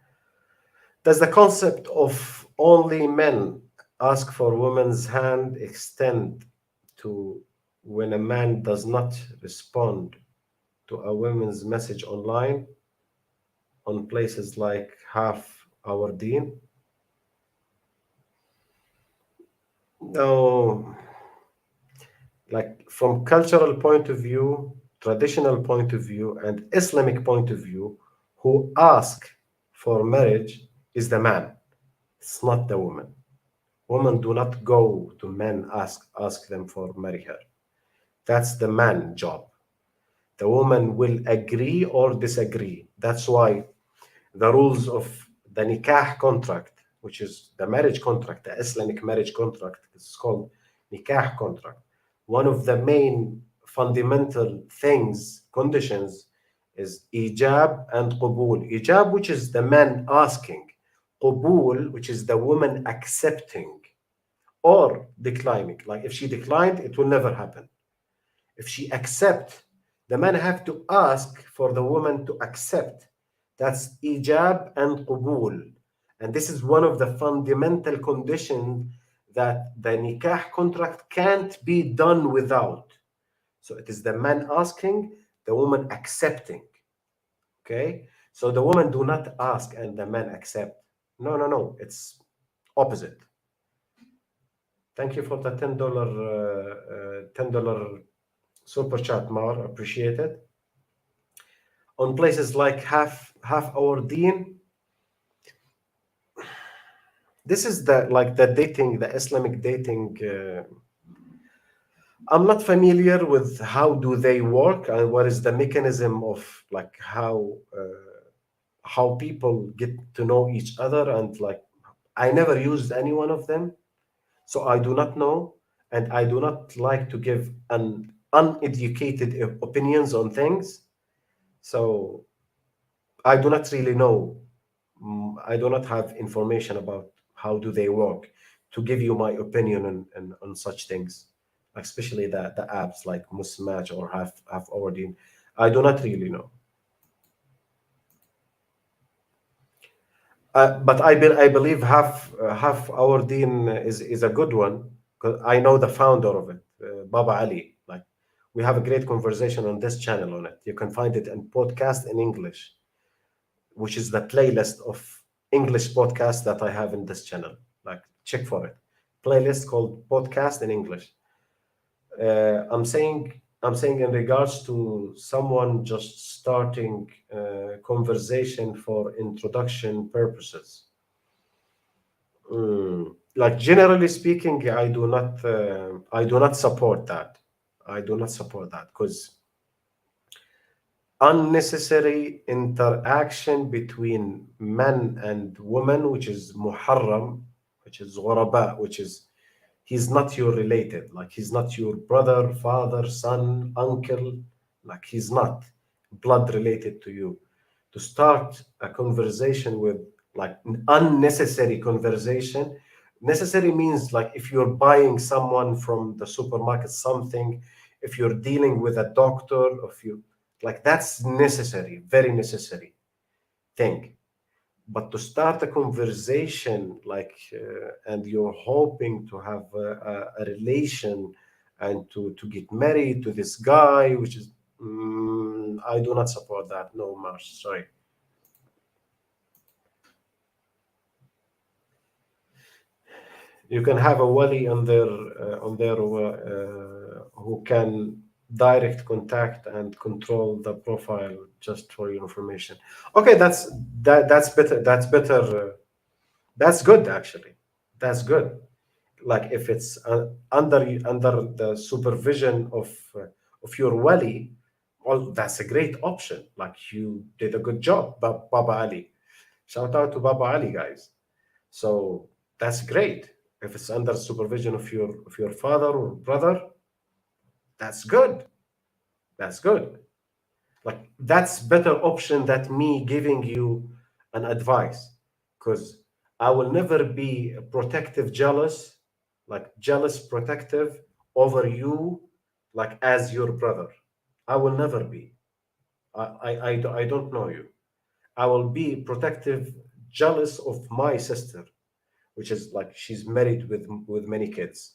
Does the concept of only men ask for women's hand extend to when a man does not respond to a woman's message online on places like Half Our Deen? No, like from cultural point of view, traditional point of view, and Islamic point of view, who ask for marriage is the man. It's not the woman. Women do not go to men ask them for marry her. That's the man job. The woman will agree or disagree. That's why the rules of the nikah contract, which is the marriage contract, the Islamic marriage contract, is called nikah contract. One of the main fundamental conditions is ijab and qubul. Ijab, which is the man asking. Qubul, which is the woman accepting or declining. Like if she declined, it will never happen. If she accept, the man have to ask for the woman to accept. That's ijab and qubul. And this is one of the fundamental conditions that the nikah contract can't be done without. So it is the man asking, the woman accepting. Okay? So the woman do not ask and the man accept. No, no, no. It's opposite. Thank you for the $10 super chat, Mar. Appreciate it. On places like Half Our Deen, this is the dating, the Islamic dating. I'm not familiar with how do they work and what is the mechanism of like how people get to know each other, and like I never used any one of them, so I do not know, and I do not like to give an uneducated opinions on things. So I do not really know. I do not have information about how do they work to give you my opinion on such things, especially the apps like Musmatch or Half Ordine. I do not really know. But I believe Half Ordine is a good one because I know the founder of it, Baba Ali. Like we have a great conversation on this channel on it. You can find it in podcast in English, which is the playlist of English podcasts that I have in this channel. Like, check for it. Playlist called Podcast in English. I'm saying in regards to someone just starting conversation for introduction purposes. Like generally speaking, I do not support that. I do not support that because unnecessary interaction between men and women, which is muharram, which is ghuraba, which is he's not your related, like he's not your brother, father, son, uncle, like he's not blood related to you. To start a conversation with like an unnecessary conversation, necessary means like if you're buying someone from the supermarket something, if you're dealing with a doctor, if you like that's necessary, very necessary thing. But to start a conversation and you're hoping to have a relation and to get married to this guy, which is I do not support that. No, Mars, sorry. You can have a wali on there who can direct contact and control the profile just for your information. Okay, that's better. That's better. That's good actually. That's good. Like if it's under the supervision of your wali, well, that's a great option. Like you did a good job, Baba Ali. Shout out to Baba Ali, guys. So that's great. If it's under supervision of your father or brother, that's good. That's good. Like that's better option than me giving you an advice, because I will never be protective, jealous, like jealous, protective over you, like as your brother. I will never be. I don't know you. I will be protective, jealous of my sister, which is like she's married with many kids.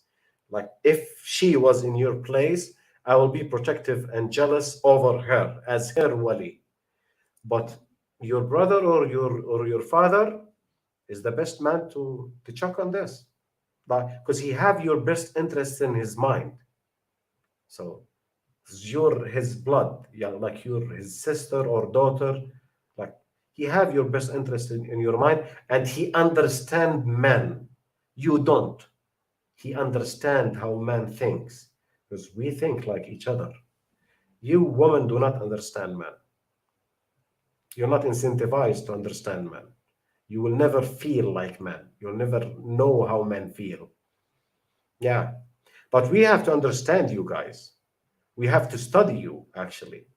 Like if she was in your place, I will be protective and jealous over her as her wali. But your brother or your father is the best man to check on this, because he have your best interest in his mind. So you're his blood, yeah, like you're his sister or daughter. Like he have your best interest in your mind, and he understand men. You don't. He understand how man thinks, because we think like each other. You women do not understand man. You're not incentivized to understand man. You will never feel like man. You'll never know how men feel. Yeah. But we have to understand you guys. We have to study you actually,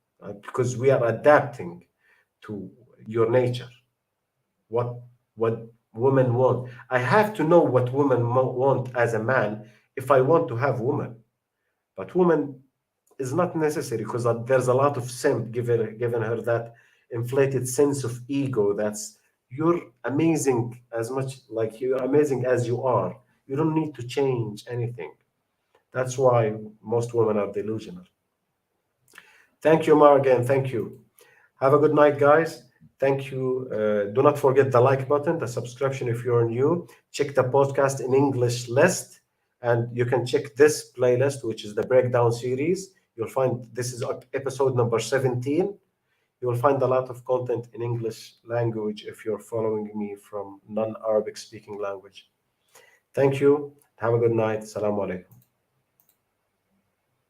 because we are adapting to your nature. What what women want. I have to know what women want as a man if I want to have women. But woman is not necessary, because there's a lot of simp given her that inflated sense of ego. That's you're amazing as much like you're amazing as you are. You don't need to change anything. That's why most women are delusional. Thank you, Mar, again. Thank you. Have a good night, guys. Thank you. Do not forget the like button, the subscription if you're new. Check the podcast in English list, and you can check this playlist, which is the breakdown series. You'll find this is episode number 17. You will find a lot of content in English language if you're following me from non-Arabic speaking language. Thank you. Have a good night. Assalamu alaikum.